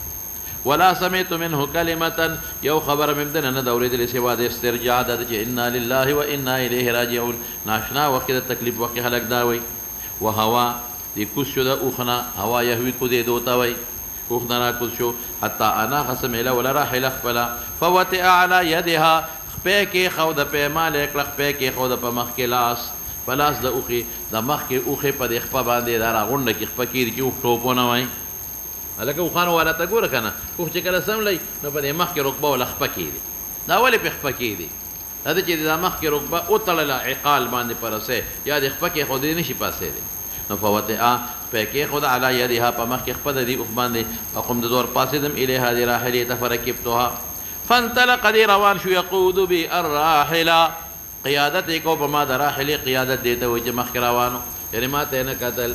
ولا سمعت منه كلمة یو خبر مې دنه نه ده اورېدلې سوا د استرجاع ده چې انا لله و انا الیه راجعون ناشنا وخت د تکلیف وخت خلک دا وایي وهوا د کوز شو د اوښ نه هوا یهوي کوزېدو ته وایي اوښ نه راکوز شو حتی انا خسمیله وله راحله خپله فوطئ علی یدها خپې کېښود پیمال یې کړه خپې کېښود په مخ کې لاس په لاس د اوښې د مخ کې اوښې په دې خپه باندې دا راغونډه کې خپه کېږي چې اوښ ټوپونه وایي هلکه اوښانو والا ته ګوره که نه اوښ چې کله سملی نو په دې مخ کې رکبه وله خپه کېږي دا ولې پې خپه کېږي دا ده چې د مخ کې رکبه وتړله عقال باندې په رسۍ یا د خپه کېښودې نه شي پاسېدی نو فوطئا پې کېښوده علی یدها په مخ کې خپه د دې اوښ باندې فقم د زور پاسېدم الیها د راحلې ته فرکبتها فانطلق دې روان شو یقود بي الراحله قیادت یې کو په ما د راحلې قیادت دې ته وایي چې مخکې روانو یعنې ما ته یې نه کتل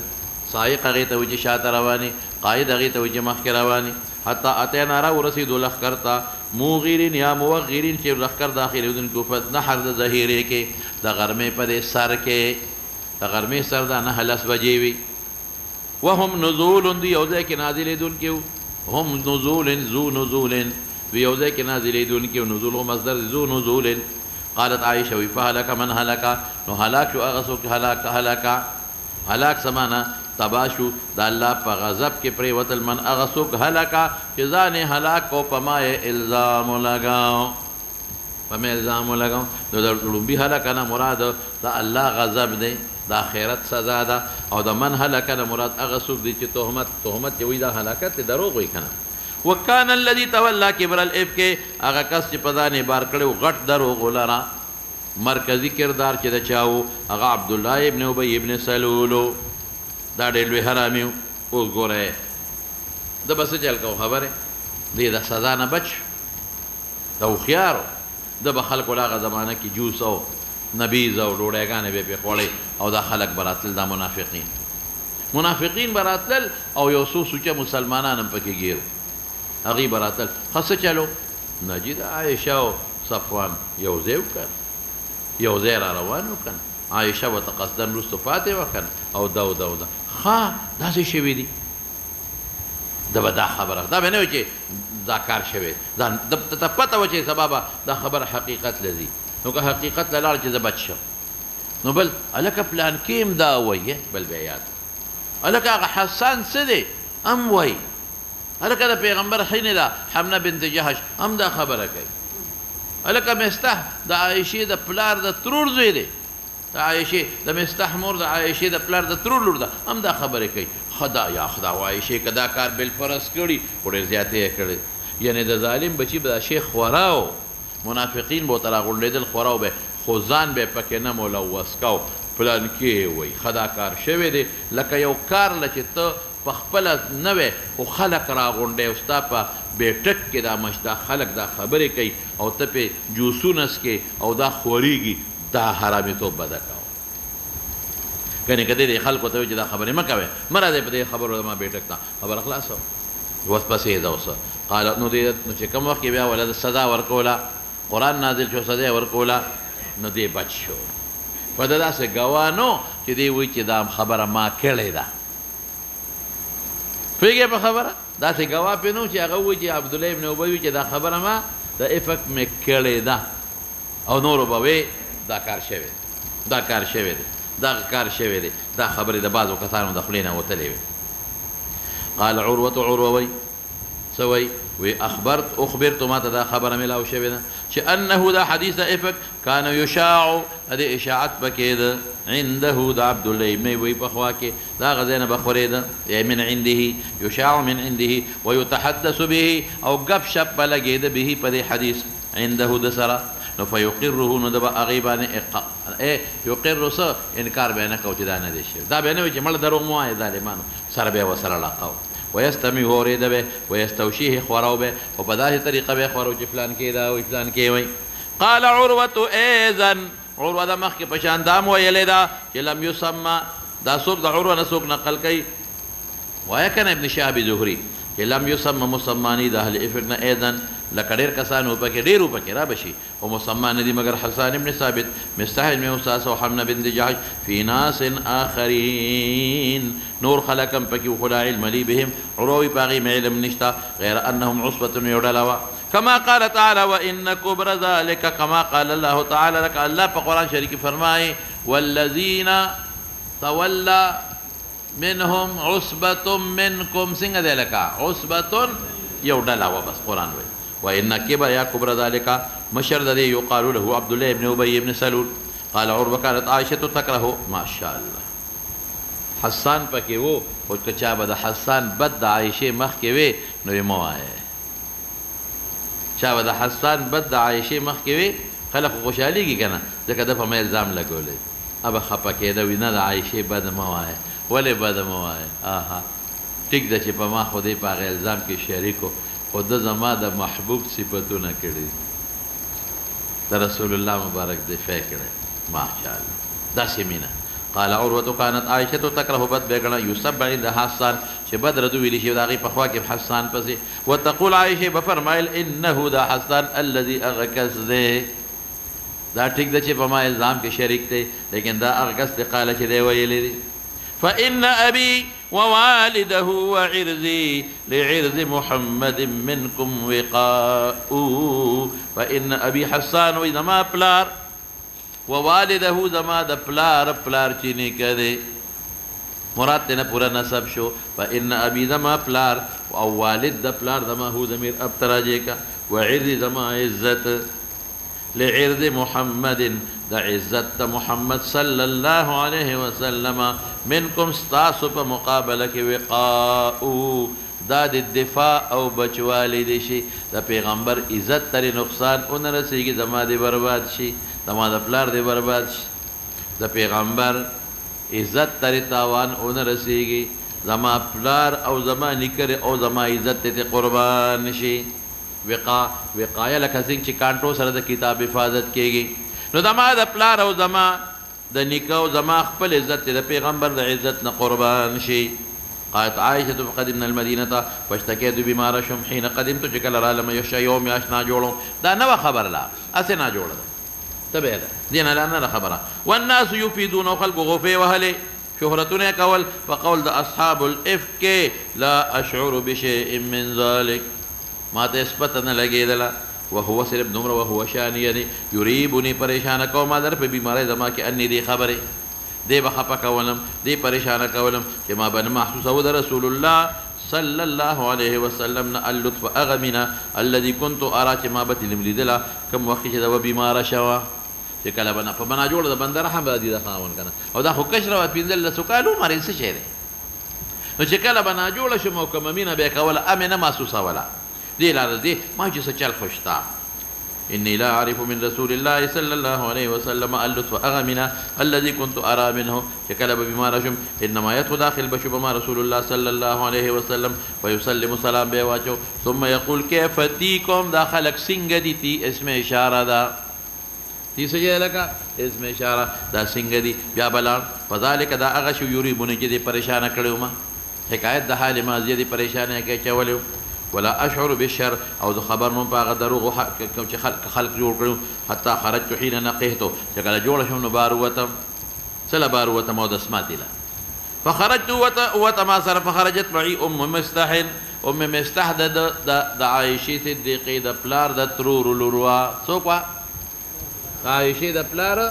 سایق هغې ته وایي چې شاته روانې قاید هغې ته وایي چې مخکې روانې حتی اتینا را ورسېدو لښکر ته موغیرین یا موغیرین چې لښکر داخلېدونکو په نحر د ظهیرې کې د غرمې په دې سر کې د غرمې سر دا 9-10 بجې وي وهم نزول دی یو ځای کې نازلېدونکي وو هم نزول ذو نزول وی یو ځای کې نازلېدونکي وو نزول هو مصدر ذو نزول قالت عائشه وی فهلک من هلک نو هلاک شو هغه څوک هلاک سمانا تبا شو د الله په غضب کې پرېوتل من هغه څوک هلکه چې ځان یې هلاک کو په ما یې الزام ولګاو په ما الزام ولګاو نو د لومبي هلکه نه مراد د الله غضب دی د آخرت سزا ده او د من هلکه نه مراد هغه څوک دی چې تهمت چې وایي دا هلاکت دی دروغ وایي که نه وکان الذي تولى کبر الافک هغه کس چې په ځان یې بار کړی و غټ دروغ ولره مرکزي کردار چې د چا و هغه عبدالله ابن ابی ابن سلولو دا ډېر لوی حرامي و اوس ګوره ده به څه چل کوو خبرې دی د سزا نه بچ د هوښیار ده به خلکو له هغه زمانه کې جوس او نبیز او ډوډۍ به پې خوړی او دا خلک به راتلل دا منافقین به راتلل او یو څو سوچه مسلمانان هم پکې ګیر هغوی به راتلل ښه څه چلو نه جي د عایشه او صفوان یو ځای وکړ یو ځای را روان و کنه عایشه ورته قصدن وروستو پاتې وه کنه او دا ښه داسې شوي دي ده به دا خبره دا به نه وي چې دا کار شوی ته پته وه چې سبا به دا خبره حقیقت له ځي نو که حقیقت له لاړه چې زه بچ شم نو بل هلکه پلان کې هم دا وایي بل بیا یاد هلکه هغه حسان څه دی هم وایي هلکه د پیغمبر حینې ده حمنه بنت جهش هم دا خبره کوي هلکه مستح د عایشې د پلار د ترور زوی دی د عایشې د مستح مور د عایشې د پلار د ترور لور ده هم دا خبرې کوي خدا یا خدا و عایشې که دا کار بالفرض کړي خو ډېر زیاتې یې کړی یعنې د ظالم بچي به دا شی خورا و منافقین به ورته راغونډېدل خورا و به خو ځان به یې پکې نه ملوث کو پلان کې وایي ښه دا کار شوی دی لکه یو کار له چې ته په خپله نه وې خو خلک راغونډی او ستا په بیټک کې دا خلک دا خبرې کوي او ته پې جوسونه څکې او دا خورېږي دا حرامیتوب به ده کوه کنې که دې خلکو ته وایي چې دا خبرې مه کوئ مه راځئ په دې خبرو زما بیټک ته خبره خلاصه وه پسې ده اوسه قال نو چې کوم وخت کې بیا وله سزا ورکوله قرآن نازل شو سزا یې ورکوله نو دې بچ شو په ده داسې ګواه نو چې دې وایي چې دا خبره ما کړې ده پوهېږې په خبره داسې ګواه پې نه و چې هغه وایي چې عبدالله ابن ابی وایي چې دا خبره ما د افک مې کړې ده او نورو به وایي دا کار شوی دی دا کار شوی دی دغه کار شوی دی دا خبرې د بعضو کسانو د خولې نه وتلې وې قال عروه وایي څه وایي وی اخبرت ما ته دا خبره ملاو شوې ده چې انه دا حدیث د افک کان یشاع د اشاعت پکې ده عنده د عبدالله ابن ابی په خوا کې دا هغه ځای نه به خورېده یا من عنده یشاع من عنده ویتحدث به او ګپ شپ به لګېده به په دې حدیث عنده د سره نو فیقره نو د به هغې باندې یقر څه انکار به یې نه کو چې دا نه دی شوی دا به یې نه وي چې مړه دروغ مه وایه ظالمانو سره به یې ورسره علاقه و ویستمیع اورېده به ویستوشیه خورو به او په داسې طریقه به یې خورو چې فلان کې دا وایي فلان کې وایي قال عروة ایذن عروه د مخکې په شان دا م ویلې ده چې لم یسمه دا څوک د عروه نه څوک نقل کوي وایه که نه ابن شهاب زهري چې لم یسمه مسمانی د اهل افق نه ایذن لکه ډېر کسان وپکې ډېر وپکې را بشي او مسما نه دي مګر حسان بن ثابت مستحج بن وساس او حمنه بنت جحش فی ناس آخرین نور خلق هم پکې و خو لا علم لي بهم عروه په هغې مې علم نشته غیر انهم عصبة یو ډله وه كما قال تعالى وإن كبر ذلك كما قال الله تعالى لك الله في قرآن شريك فرمائے والذين تولى منهم عصبة منكم سنگ دے لکا عصبة یو ڈالا ہوا بس قرآن وی وإن كبر یا كبر ذلك مشر دے يقال له عبد الله بن أبي بن سلول قال عروة كانت عائشة تكره ما شاء الله حسان پکې وو او کچا به د حسان بد د عائشې مخکې وی نو یې مه وایه چا به د حسان بد د عایشې مخکې وي خلک خو خوشحالېږي که نه ځکه ده په ما الزام لګولی ابه خفه کېده وي نه د عایشې بده مه وایه ولې بده مه وایه آها ټیک ده چې په ما خو دی په هغه الزام کې شریک و خو ده زما د محبوب صفتونه کړي د رسول الله مبارک دفاع کړی ماشاءالله داسې مینه قال عروة كانت عائشة تكره بد بيغنا يسب عند حسان چې بد ردو ویلی شي د هغې په خوا کې حسان پسې وتقول عائشة بفرمایل انه دا حسان الذي هغه کس دی دا ټیک ده چې په ما الزام کې شریک دی لیکن دا هغه کس دی قاله چې دی ویلی دی فإن أبي ووالده وعرضي لعرض محمد منكم وقاء فإن أبي حسان وإذا ما پلار ووالده زما د پلار چې نیکه دی مراد تینا پورا نسب شو فإن أبي زما پلار او والد د پلار زما هو ضمیر اب تراجے کا وعرض زما عزت لعرض محمد د عزت محمد صلی الله علیه وسلم منکم ستاسو په مقابله کې وقاء دا د دفاع او بچوالی دی شي د پیغمبر عزت ترې نقصان ونه رسېږي زما دی برباد شي زما د پلار دی برباد شي د پیغمبر عزت ترې تاوان ونه رسېږي زما پلار او زما نیکه او زما عزت ته قربان شي وقایه لکه څنګه چې کانټو سره د کتاب حفاظت کېږي نو زما د پلار او زما د نیکه او زما خپل عزت د پیغمبر د عزت نه قربان شي قالت عائشة فقدمنا المدينة فاشتكيت بما رشم حين قدمت چې کله رالم یو یوم اشنا جوړم دا نوه خبر لا اسې نا جوړه ده تبع ده دینه لا نه خبره والناس يفيدون خلق غفي وهله شهرتونه کول وقول د اصحاب الافك لا اشعر بشيء من ذلك ما ته سپت نه لګیدله وهو صرف دومره وهو شانیه یریبني پریشان کو ما در په بیماری زما کې انی دی خبره دی بخپا کولم دی پریشان کولم چې ما بن محسوس او رسول الله صلى الله عليه وسلم اللطف اغمنا الذي كنت ارى چې ما بتلم لیدله کوم وخت چې دا بیمار شوه چې کله بنا په بنا جوړ د بندر رحم دي د خاون کنه او دا خو کشره پینځل سکالو مری څه شه نو چې کله بنا جوړ شم او کوم مینه به کوله امنه محسوسه ولا دی لار دی ما چې څه چل خوشتا إني لا أعرف من رسول الله صلى الله عليه وسلم اللطف أغمنا الذي كنت أرى منه شكلب بما رشم إنما يدخل داخل بشب ما رسول الله صلى الله عليه وسلم ويسلم سلام بيواجه ثم يقول كيف تيكم داخلك سنجدي تي اسم إشارة دا تي سجد لك اسم إشارة دا سنجدي بیا بلان فذلك دا أغش يريبني جدي پریشان کړو حکایت د حال ماضیه دی پریشانه کې چولیو ولا اشعر بالشر او ذو خبر من باغ دروغ چې خلق جوړ کړو حتى خرجت حين نقيته چې کله جوړ شوم نو باروته سلا باروته مو د سماتله فخرجت وتما سر فخرجت معي ام مستح د عائشه صدیقه د پلار د ترور لوروا څوک عائشه د پلار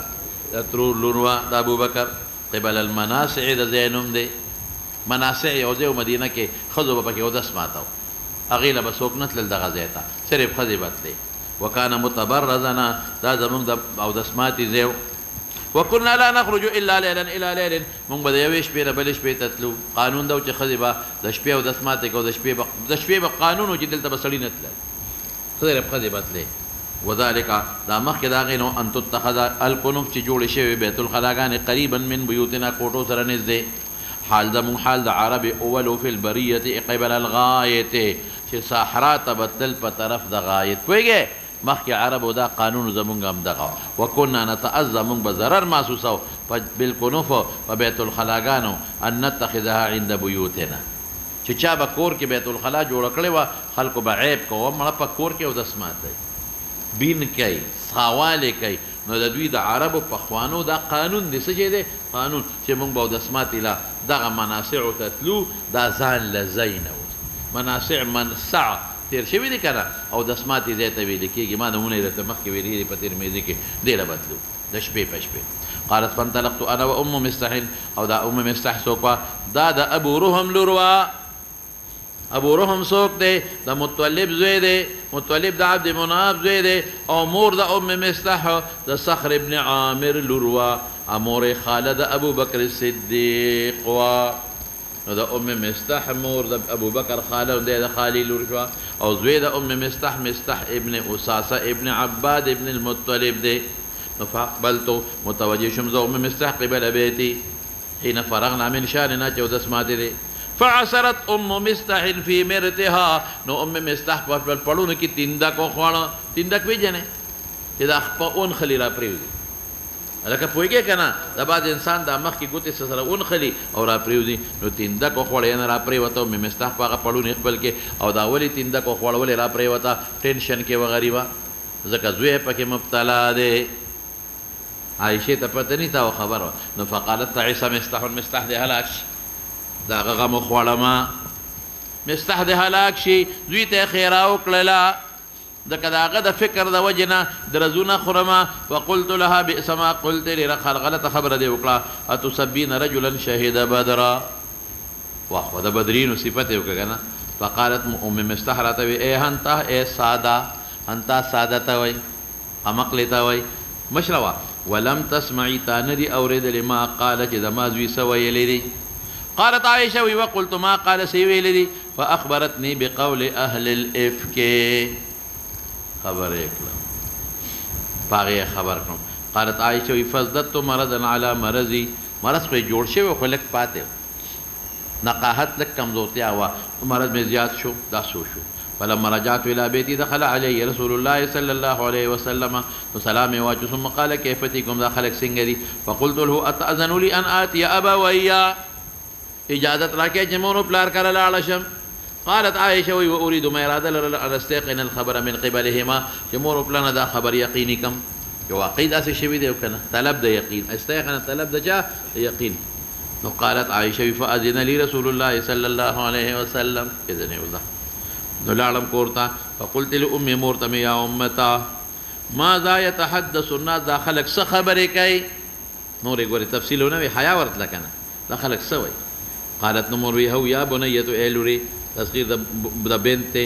د ترور لوروا د ابوبکر قبل المناسع د زینوم دی مناسع یو ځای مدینه کې خزو په کې او د سماتو اغیله بسوک نتلل دغه ځای ته صرف ښځې بتلې وکانه متبرزنا دا زمونږ د اودسماتي ځای وکنا لا نخرج الا لیلا الى لیل مونږ به د یوې شپې نه بلې شپې ته تلو قانون ده چې ښځې به د شپې اودسماتې کو د شپې به قانون و چې دلته به سړي نه تلل صرف ښځې بتلې وذلك دا مخکې د هغې نو ان تتخذ الکنف چې جوړې شوې بیت الخلاګانې قریبا من بیوتنا کوټو سره نږدې حال زمونږ حال د عرب اولو فی البریة قبل الغایة چې صحرا ته به تل په طرف د غایت پوهېږې مخکې عربو دا قانون زمونږ هم دغه وکنا نتعظ مونږ به ضرر محسوسو بالکنف په بیت الخلاګانو ان نتخذها عند بیوتنا چې چا به کور کې بیت الخلا جوړه کړې وه خلکو به عیب کوه مړه په کور کې اودسمات دی بین کوي څاوالی کوي نو د دوی د عربو پخوانو دا قانون دی څه شی دی قانون چې موږ به اودسمات له دغه مناسعو ته تلو دا ځان له ځای نه مناسع منسع تیر شوي دي که نه اودسمات یې ځای ته ویلې کېږي ما نمونه یې درته مخکې ویلي دي په ترمذي کې دې له به تلو د شپې په شپې قالت فانطلقت انا و ام مستح او دا ام مستح څوک وه دا د ابو رهم لور وه ابو رهم څوک دی د مطلب زوی دی مطلب د عبد مناف زوی دی او مور د ام مستح د صخر ابن عامر لور وه مور خاله د ابو بکر صدیق وه نو د ام مستح مور د ابو بکر خاله دی د خالي لور شوه او زوی د ام مستح مستح ابن اساسه ابن عباد ابن المطلب دی نو فاقبلتو متوجه شم زه ام مستح قبل بیتی حين فرغنا من شاننا چې اودسمات دی فعصرت ام مستح فی مرتها نو ام مستح په خپل پړونو کې تندک وخوړه تندک پیژنې چې دا په اون خلی را پرېوځي لکه پوهېږې که نه دا بعد انسان دا مخکې ګوتې سره اون خلي او را پرېوځي نو تندک وخوړه یعنې را پرېوته ام مستح په هغه پړونې خپل کې او دا ولې تندک وخوړه ولې را پرېوته ټینشن کې وه غریبه ځکه زوی پکې مبتلا دی عایشې ته پته نه تا خبر وه نو فقالت تعیس مستح مستح دی هلاک شي د هغه غم وخوړمه مستح د هلاک شي دوی ته یې خیرا وکړله ځکه د هغه د فکر د وجې نه درزونه خورمه وقلت لها بئس ما قلت ډېره غلطه خبره دې وکړه اتسبین رجلا شهد بدرا واه د بدرینو صفت یې وکړه که نه فقالت ام مستح راته وی ای هنته ای ساده هنته ساده ته وایي امقلې ته وایي مشره وه ولم تسمعي تا نه دي اورېدلې ما قاله چې زما زوی څه ویلی دی قالت عائشة وقلت ما قال سيوي لدي فأخبرتني بقول أهل الإفك خبر يكلم باغي خبركم قالت عائشة فازددت مرضا على مرضي مرض خو جوړ شوی خو لږ پاتې نقاهت لږ کمزورتیا وه مرض مې زیات شو دا سو شو فلما رجعت إلى بيتي دخل علي رسول الله صلى الله عليه وسلم وسلام واجه ثم قال كيف تكم دخلك سنجدي فقلت له أتأذن لي أن آتي أبويا اجازت راکې چې مور پلار کره لاړه شم قالت عائشه وی واريد ما اراده ان استيقن الخبر من قبلهما چې مور پلار دا خبر یقیني کم یو واقعي داسې شوي دی کنه طلب د یقین استيقن طلب د چا یقین نو قالت عائشه فاذن لي رسول الله صلى الله عليه وسلم اذن الله نو لاړم کورته فقلت لامي مورته يا امتا ماذا يتحدث الناس دا خلک څه خبرې کوي نورې ګورې تفصیلونه وي حیا ورتله کنه دا خلک څه وایي قالت نمروي هو يا بنية ايلوري تصغير د بنت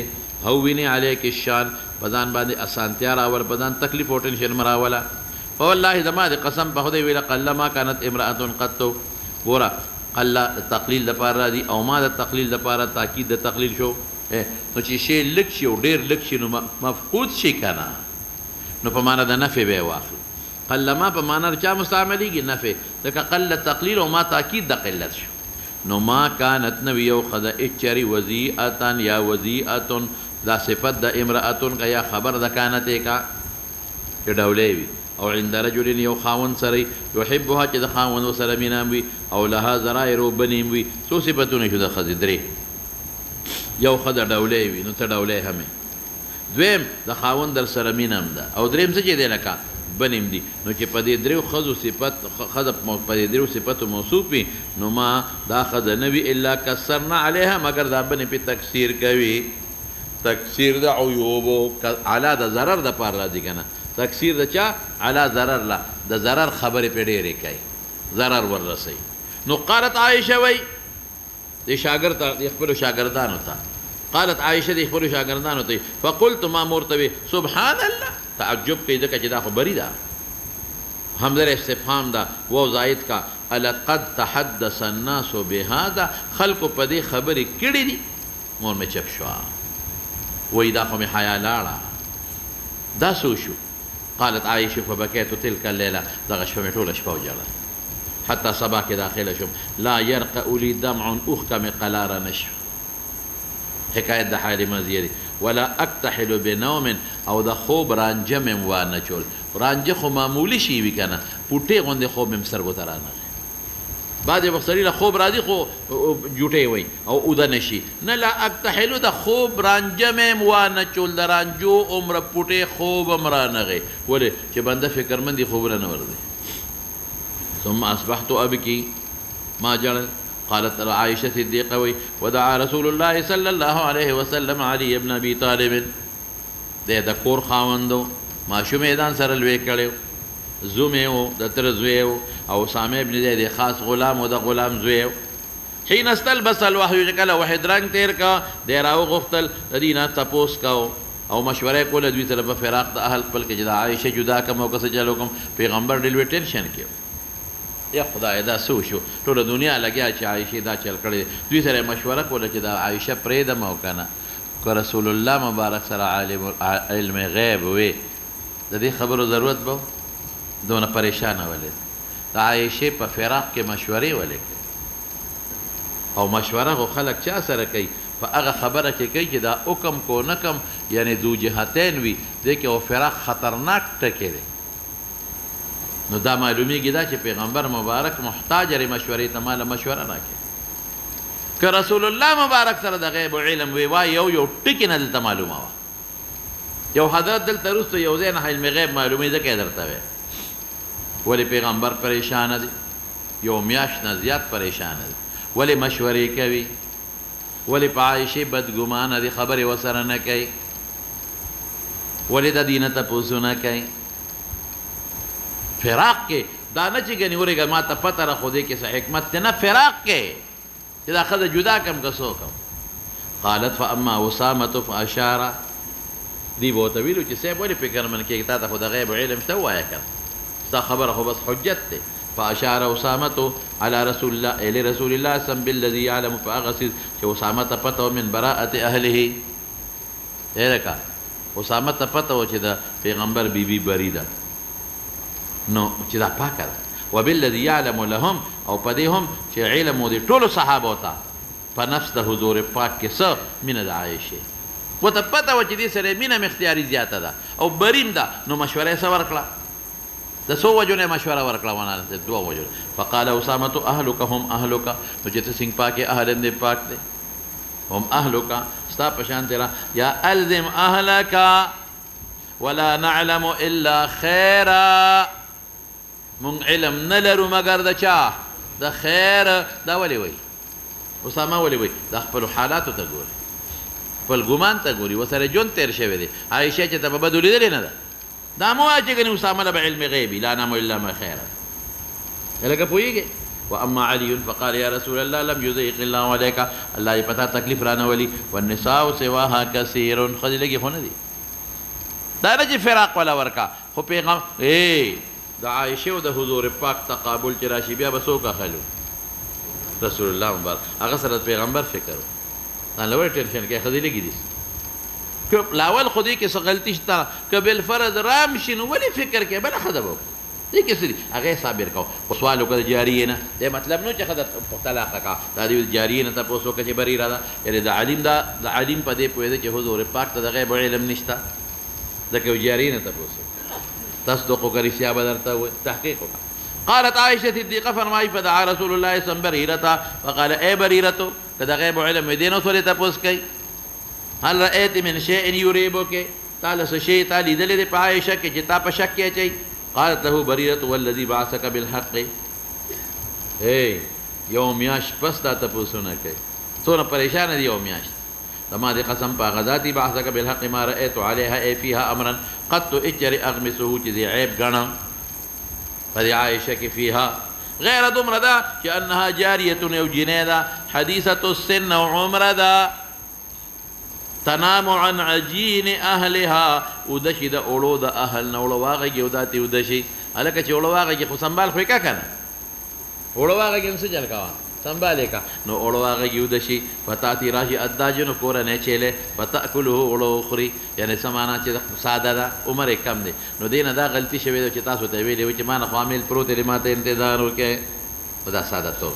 هوني عليك الشان بدان باندې اسانتیا راول بدان تکلیف او ټینشن مراوله فوالله زما د قسم په خدای ویل قل ما كانت امراه قط ګوره قل تقلیل د پاره دي او ما د تقلیل د پاره تاکید د تقلیل شو نو چې شی لک شي او ډیر لک شي نو مفقود شي کنه نو په معنا د نفع به واخلو قل ما په معنا چا مستعمليږي نفع ځکه قل تقلیل او ما تاکید د قلت شو نو ما كانت نبي يوخذ اتشري وزيئة يا وزيئة دا صفت دا امرأة کا یا خبر دا كانت کا ډولې وي او عند رجل یو خاون سره يحبها چې د خاون سره مینام وي او لها زرائر بنیم وي سو صفتونه شو د خزې درې یو خزه ډولې وي نو ته ډولې همې دویم د خاون در سره مینام ده او دریم څه چې دی لکه بنیم دي نو چې په دې دریو ښځو صفت ښځه په دې دریو صفتو موصوف وي نو ما دا ښځه نه وي الا کسرنا علیها مګر دا بنې پې تکثیر کوي تکثیر د عیوبو علا د ضرر دپاره راځي که نه تکثیر د چا علا ضرر لا د ضرر خبرې پې ډېرې کوي ضرر وررسوي نو قالت عایشه وی د شاګرد د خپلو شاګردانو ته قالت عائشه د خپلو شاګردانو ته فقلت ما مرتبه سبحان الله تعجب کوي ځکه چې دا خو بری ده حمزه استفهام ده و زائد کا لقد تحدث الناس بهذا خلق په دې خبرې کړې دي مور مې چپ شوه وایي دا خو مې حیا لاړه دا څه وشو؟ قالت عائشه فبكيت تلك الليله دغه شپه مې ټوله شپه وژړل حتی سبا کې داخله شوم لا يرقأ لي دمع اوښکه مې قلاره نشو. حکایت د حال ماضیه دی. ولا اکتحل بنوم او د خوب رانجه مې وانه چول. رانجه خو معمولی شی وي که نه، پوټې غوندې خوب مې سترګو ته رانغی. بعضې وخت سړي له خوب راځي خو جوټې وی او اوده نشي. نه لا اکتحلو د خوب رانجه مې وانه چول، د رانجو عمره پوټې خوب هم رانغی. ولې چې بنده فکرمند دي خوبونه نه ورځي. ثم اصبحت ابكي ما جړل. قالت عائشه صديقه وي ودعا رسول الله صلى الله عليه وسلم علي بن ابي طالب. د کور خاوندو ماشومې ځان سره لوی کړی، زوی و د تره زوی و او اسامه ابن زید خاص غلام و د غلام زوی و. حين استلبس الوحي چې کله وحی رنګ تیر کا دی راوغوښتل د دې نه تپوس کو او مشوره کوله دوی سره په فراق د اهل خپل کې چې د عایشه جدا کم او که څه چلو کوم. پیغمبر ډېر لوی ټینشن کې یا خدای دا څه وشو، ټوله دنیا لګیا چې عایشې دا چل کړی. دوی سره مشوره کوله چې د عایشه پرېږدم او که نه. که رسول الله مبارک سره علم غیب وي د دې خبرو ضرورت به دونه پریشانه ولې د عایشې په فراق کې مشورې ولې کوي. او مشوره خو خلک چا سره کوي؟ په هغه خبره کې کوي چې دا حکم کو نه کم، یعنی دو جهتین وي. دې کې او فراق خطرناک ټکی دی. نو دا معلومیږي دا چې پیغمبر مبارک محتاج لري مشورې ته، ماله مشوره نه کوي. که رسول الله مبارک سره د غیب علم وی وای یو ټکي نه دلته معلومه وه. یو حضرت دلته وروسته یو ځای نه علم غیب معلومې ځکه یې درته وی. ولې پیغمبر پریشانه دی، یو میاشت نه زیات پریشانه دی. ولې مشورې کوي؟ ولې په عایشې بدګمانه دی، خبرې ورسره نه کوي؟ ولې د دې نه تپوسونه کوي؟ فراق کې دا نه چې ګنې ورېږه ما ته پته را خو دې کې څه حکمت دی، نه فراق کې چې دا ښځه جدا کم که څه کم. قالت فاما اسامة فاشار. دی به ورته ویلو چې صاحب ولې فکرمن کېږي، تا ته خو د غیب علم شته ووایه که ستا خبره خو بس حجت دی. فاشار اسامة على رسول الله الی رسول الله سم بالذي يعلم فهغه څیز چې اسامه ته پته و من براءة اهله. هېره اسامه ته پته و چې د پیغمبر بیبي بری ده، نو چې دا پاکه ده. وبالذي يعلم لهم او په دې هم چې علم و د ټولو صحابو ته په نفس د حضور پاک کې څه مینه د عایشې ورته پته وه چې دې سره مینه م اختیاري زیاته ده او بریم ده. نو مشوره یې څه ورکړه؟ د څو وجو نه مشوره ورکړه؟ ونه دوه وجو. فقال اسامة اهلک هم اهلک. نو چې ته څنګه پاک اهل دې پاک دی، هم اهلک ستا په شان تیرا. یا الزم اهلک ولا نعلم الا خیرا. مونږ علم نه لرو مګر د چا؟ د خیر. دا ولې وایي اسامه؟ ولې وایي؟ د خپلو حالاتو ته ګوري، خپل ګمان ته ګوري، ورسره ژوند تېر شوی دی. عایشه چې ته په بدو لیدلې نه ده. دا مه وایه چې ګنې اسامه له به علم غیبي لا نعلم الا ما خیرا. لکه پوهېږې. واما علي فقال يا رسول الله لم يضيق الله عليك. الله یې په تا تکلیف رانه ولي. والنساء سواها كثير. ښځې لږې خو نه دي. دا نه چې فراق ولا ورکا، خو پیغام د عایشې او د حضور پاک تقابل چې راشي بیا به څوک اخلو؟ رسول الله مبارک. هغه سره د پیغمبر فکر و. ځان له ولې ټینشن کوې؟ ښځې لږې دي. که لاول خو دې کې څه غلطي شته، که بالفرض رام شي نو ولې فکر کوې؟ بله ښځه به وکړو. دې کې څه دي؟ هغه یې صابر کوه. خو سوال وکړه د جاریې نه. دې مطلب نه چې ښځه طلاقه کړه، دا دې د جاریې نه تپوس وکړه چې بریره ده. یعنې د عالم په دې پوهېده چې حضور پاک ته د غیب علم نشته، ځکه جاریې نه تپوس وکړه. تصدق رسیا بدرتا تحقیق. قالت عائشة صدیقه فرمائی فدعا رسول الله صلی اللہ بریرتا فقال اے بریرتو کدا غیب علم دینو سولی تپوس کئی هل رأیت من شیئن یوریبو کے تالا سشیئی تالی دلی دی پا عائشہ کے جتا پا شک کیا چاہی. قالت له بریرتو والذی بعثک بالحق. یوم یاش پس دا تپوسو نکے سونا پریشان دی یوم یاش. لما دي قسم باغذاتي بعثك بالحق ما رأيت عليها اي فيها امرا قد اجري اغمسه جزي عيب غنم فدي عائشة فيها غير دمر ذا كأنها جارية او جنيدة حديثة السن وعمر ذا تنام عن عجين اهلها ودشي دا اولو دا اهلنا اولو واغي وداتي ودشي الکه چې اولو واغي خو سنبال خو کا کنه اولو واغي هم سجل کا سنبالې کا نو اوړو هغه یوده شي فتاتي راشي اداج نو کورنۍ چیلې فتاکلوه اوړو خوري یعنې څه معنا چې ساده ده عمر یې کم دی نو دې نه دا غلطي شوې ده چې تاسو ته ویلې وي چې ما نه خو عامل پروت دی ما ته انتظار وکړې دا ساده توب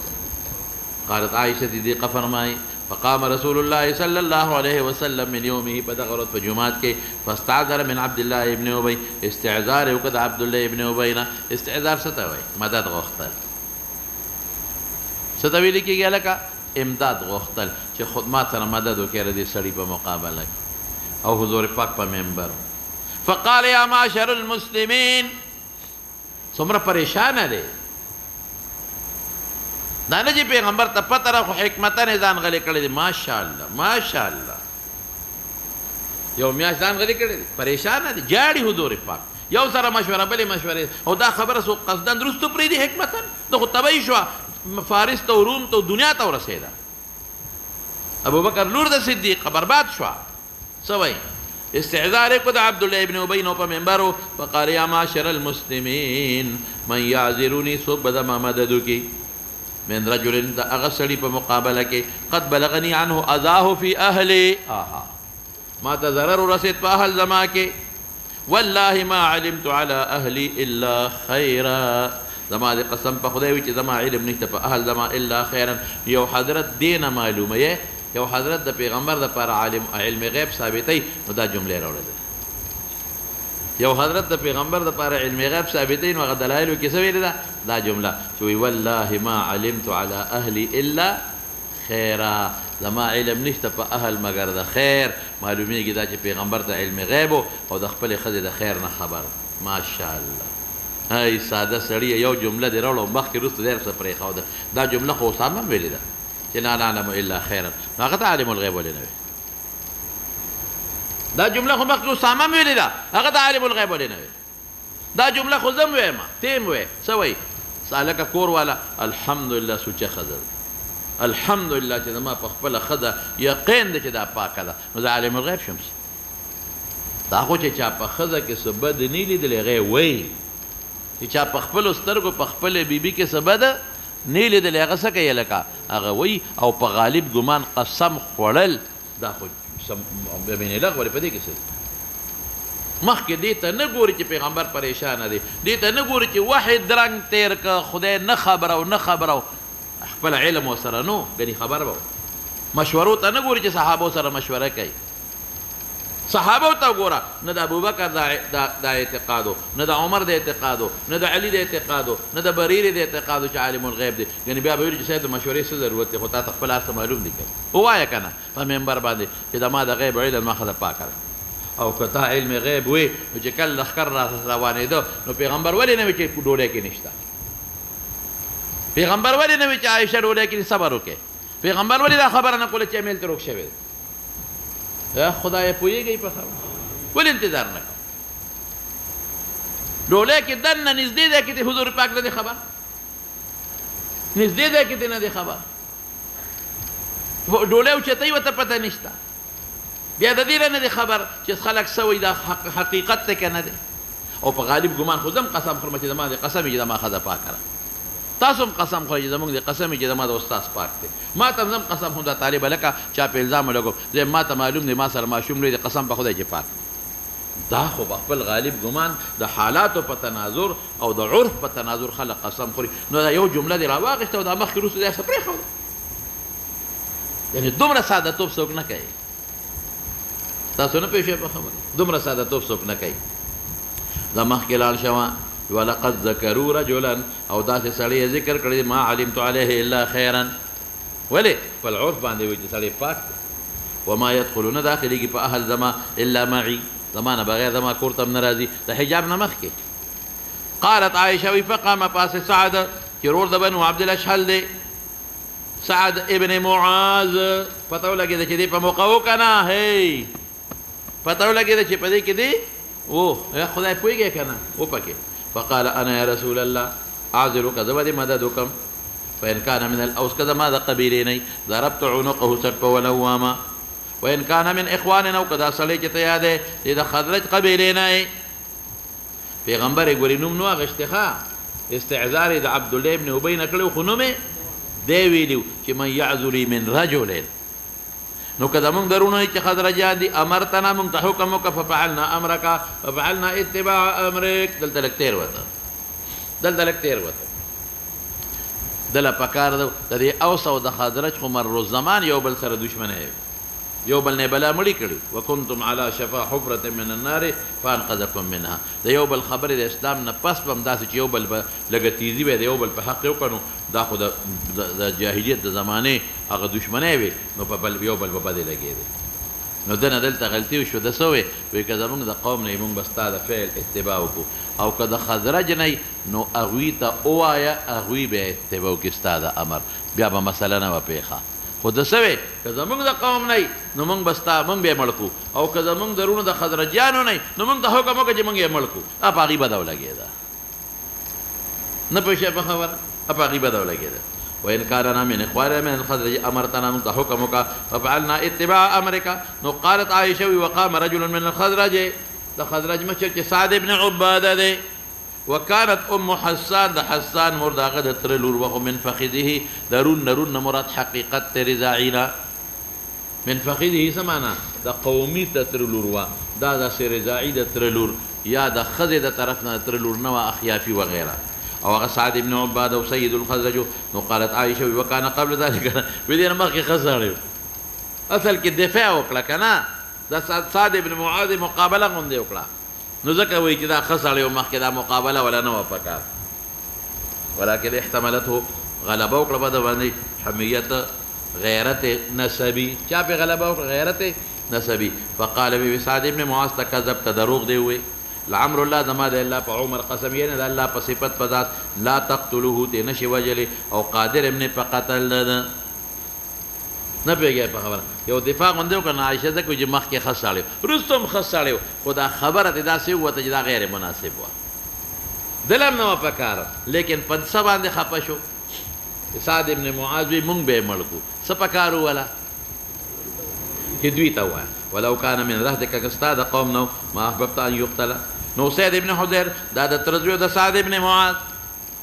قالت عائشة صدیقه فرمایي فقام رسول الله صلى الله عليه وسلم من يومه بدغرت فجمعات کے فاستعذر من عبد الله ابن ابي استعذار وقد عبد الله ابن ابي استعذار ستوي مدد غختل ستوي لیکي گیا لکه امداد غختل چې خدمات سره مدد وکړي د سړي په مقابله او حضور پاک په منبر فقال يا معاشر المسلمين څومره پریشان دي دا نه چې پیغمبر ته پته را خو حکمته نه ځان غلی کړی دی ماشاءالله ماشاءالله یو میاشت ځان غلی کړی دی پریشانه دی جاړي حضور پاک یو سره مشوره بلې مشورې او دا خبره سو قصدن درستو پرېږدي حکمتا دا خو تبعی شوه فارس ته او روم ته دنیا ته ورسېده ابوبکر لور د صدیقه برباد شوه څه وایي استعذار یې کړو د عبدالله ابن ابی نو په منبر فقال یا معاشر المسلمین من یعذروني څوک به زما مدد وکړي من رجل دا اغسلی په مقابله کې قد بلغني عنه اذاه في اهلي ما تضرر رسید په اهل زما کې والله ما علمت على اهلي الا خيرا زما دې قسم په خدای وي چې زما علم نشته په اهل زما الا خيرا یو حضرت دینه معلومه یې یو حضرت د پیغمبر د پر علم غیب ثابتې نو دا جمله راوړل یو حضرت د پیغمبر د پاره علم غیب ثابتین او دلایل کې څه ویل دا جمله چې وی والله ما علمت على اهلي الا خيرا زما علم نشته په اهل مگر د خیر معلومیږي دا چې پیغمبر د علم غیب او د خپل خزه د خیر نه خبر ماشاءالله ای ساده سړی یو جمله دی راوړو مخکې وروسته ډېر څه پرې خو دا جمله خو اسامه ویلې ده چې لا نعلم الا خيرا هغه عالم الغیب ولې نه دا جمله خو مخکې اسامه ویلې ده هغه د عالم الغیب ولې نه وي دا جمله خو زم وایم تیم وې څه وایي سالکه کور والا الحمدلله سوچه خزه الحمدلله چې زما په خپله ښځه یقین دی چې دا پاکه ده نو د عالم الغیب شمس دا خو چې چا په ښځه کې څه بد نه لیدلی هغه یې وایي چې چا په خپلو سترګو په خپلې بیبي کې څه بده نه لیدلی هغه څه کوي لکه هغه وایي او په غالب ګمان قسم خوړل دا خو بین لغوه په دې کې څه مخکې دې ته نه ګوري چې پیغمبر پریشانه دی دې ته نه ګوري چې واحد رنګ تیر که خدای نه خبره او نه خبره خپل علم ورسره نو ګنې خبر به مشورو ته نه ګوري چې صحابو سره مشوره کوي صحابو ته ګوره نه د ابوبکر د اعتقادو نه د عمر د اعتقادو نه د علي د اعتقادو نه د بریر د اعتقادو چې عالم الغیب دی ګنې بیا به ویل چې صاحب د مشورې څه ضرورت دی خو تا ته خپل هر څه معلوم دی کوي ووایه که نه په منبر باندې چې د ما د غیب علم ما ښځه پاکه ده او که تا علم غیب وی نو چې کله لښکر را روانېده نو پیغمبر ولې نه وي چې ډوډۍ کې نشته پیغمبر ولې نه وي چې عایشه ډوډۍ کې صبر وکړي پیغمبر ولې دا خبره نه کوله چې امیل ته روک شوی دی خدای پوهېږئ په خبره ولې انتظار نه کوه ډوډۍ کې دننه نږدې دی کې د حضور پاک نه دی خبر نږدې دی کې دی نه دی خبر ډوډۍ اوچتۍ ورته پته نشته بیا د دې نه دی خبر چې خلک څه وایي دا حقیقت دی که نه دی او په غالب ګمان خو زم قسم خورم چې زما د قسم چې زما ښځه پاکه ده تاسو هم قسم خورئ چې زموږ د قسم چې زما د استاد پاک دی ما ته هم زم قسم خورم دا طالب هلکه چا په الزام ولګو زه ما ته معلوم دی ما سره ماشوم لوی د قسم په خدای چې پاک دا خو په خپل غالب ګمان د حالاتو په تناظر او د عرف په تناظر خلک قسم خوري نو دا یو جمله دې راواخېسته او دا مخکې وروسته دی څه پرېښوده یعنې دومره سادهتوب څوک نه کوي تاسو نه پوه شئ په خبره دومره سادهتوب څوک نه کوي دا مخکې لاړ شوه ولقد ذکروا رجلا او داسې سړی یې ذکر کړی ما علمت علیه الا خیرا ولې په العرف باندې وایي چې سړی پاک دی وما يدخلو نه داخلېږي په اهل زما الا معي زما نه بغیر زما کور ته هم نه راځي د حجاب نه مخکې قالت عایشه وی فقام پاسې سعد چې رور د بنو عبدالاشهل دی سعد ابن معاذ پته ولګېده چې دی په موقع وکنه هی پته ولګېده چې په دې کې دی خدای پوهېږي که نه وپکې فقال انا يا رسول الله اعذرك زه به دې مدد وکړم فإن كان من الأوس که زما د قبیلې نه ضربت عنقه سټ په ولوامه وإن كان من إخواننا او که دا سړی چې ته یادې چې د خزرج قبیلې نه یې پیغمبر یې ګورې نوم نو اخېستې ښه استعذار یې د عبدالله ابن ابی نه کړی خو نوم یې دی ویلي چې من یعذلی من رجل نو که زمونږ درونه چې خزرجان دي امرتنا مونږ ته حکم وکړه ففعلنا امرک ففعلنا اتباع امرک دلته لږ تېر وته دله پکار ده د دې اوس او د خزرج خو مر الزمان یو بل سره دشمنه یو بل نه بلا مړي کړي وکنتم علی شفا حفرة من النار فانقذکم منها د یو بل خبرې د اسلام نه پس به همداسې چې یو بل به لږه تیزي وی د یو بل په حق وکړو دا خو د جاهلیت د زمانې هغه دشمنۍ وي نو په بل یو بل به بدې لګېدې نو دنه دلته غلطي وشو د څه وی که زمونږ د قوم نه مونږ به ستا د فعل اتباع وکړو او که د خزرج نه نو هغوی ته ووایه هغوی به اتباع وکړي ستا د امر بیا به مسله نه وه پېښه خو د څه وی که زمونږ د قوم نه نو مونږ به ستا مونږ به یې مړ کړو او که زمونږ درونه د خزرجیانو نه نو مونږ ته حکم وکړه چې مونږ یې مړ کړو په هغوی بده ولګېده نه پوه شوې په خبره په هغوی بده ولګېده وإن كان من إخواننا من الخزرج أمرتنا من حكمك ففعلنا اتباع أمرك نو قالت عائشة وقام رجل من الخزرج الخزرج مشر سعد بن عبادة دي وكانت حسان حسان مرد غد ترلور وهو من فخذه درون مراد حقيقة رزاعينا من فخذه سمعنا دا قومي ترلور دا سرزاعي ترلور يا دا خزد طرفنا ترلور نوا أخيافي وغيرها او سعد بن عباده وسيد الخزرج نو قالت عائشه وكان قبل ذلك بدين مخي خسر اصل کې دفاع وکړه کنه دا سعد بن معاذ مقابله غونډه وکړه نو ځکه وایي چې دا خسر یو مخکې دا مقابله ولا نه وپکا ولكن احتملته غلبه وکړه په باندې حمیت غیرت نسبی چا په غلبه وکړه غیرت نسبی فقال بي سعد بن معاذ تكذبت دروغ دی وي لعمر الله زما د الله په عمر قسم یې نه د الله په صفت په ذات لا تقتلوه ته نشي وجلې او قادر ابن په قتل نه پیږي په خبره یو دفاع غوندې وکړه عائشه ځکه چې مخکې خس ساړی رستم خس ساړی خو دا خبره ته داسې ووته چې دا غیر مناسب وه دلم نه وه پکاره لیکن په څه باندې خفه شو سعد ابن معاذ وی مونږ به یې مړ کړو څه پکار وله چې دوی ته ووایه ولو كان من رهدك كاستاد قوم نو ما احببت ان يقتل نو سعد ابن حذير دا د ترجو د سعد ابن معاذ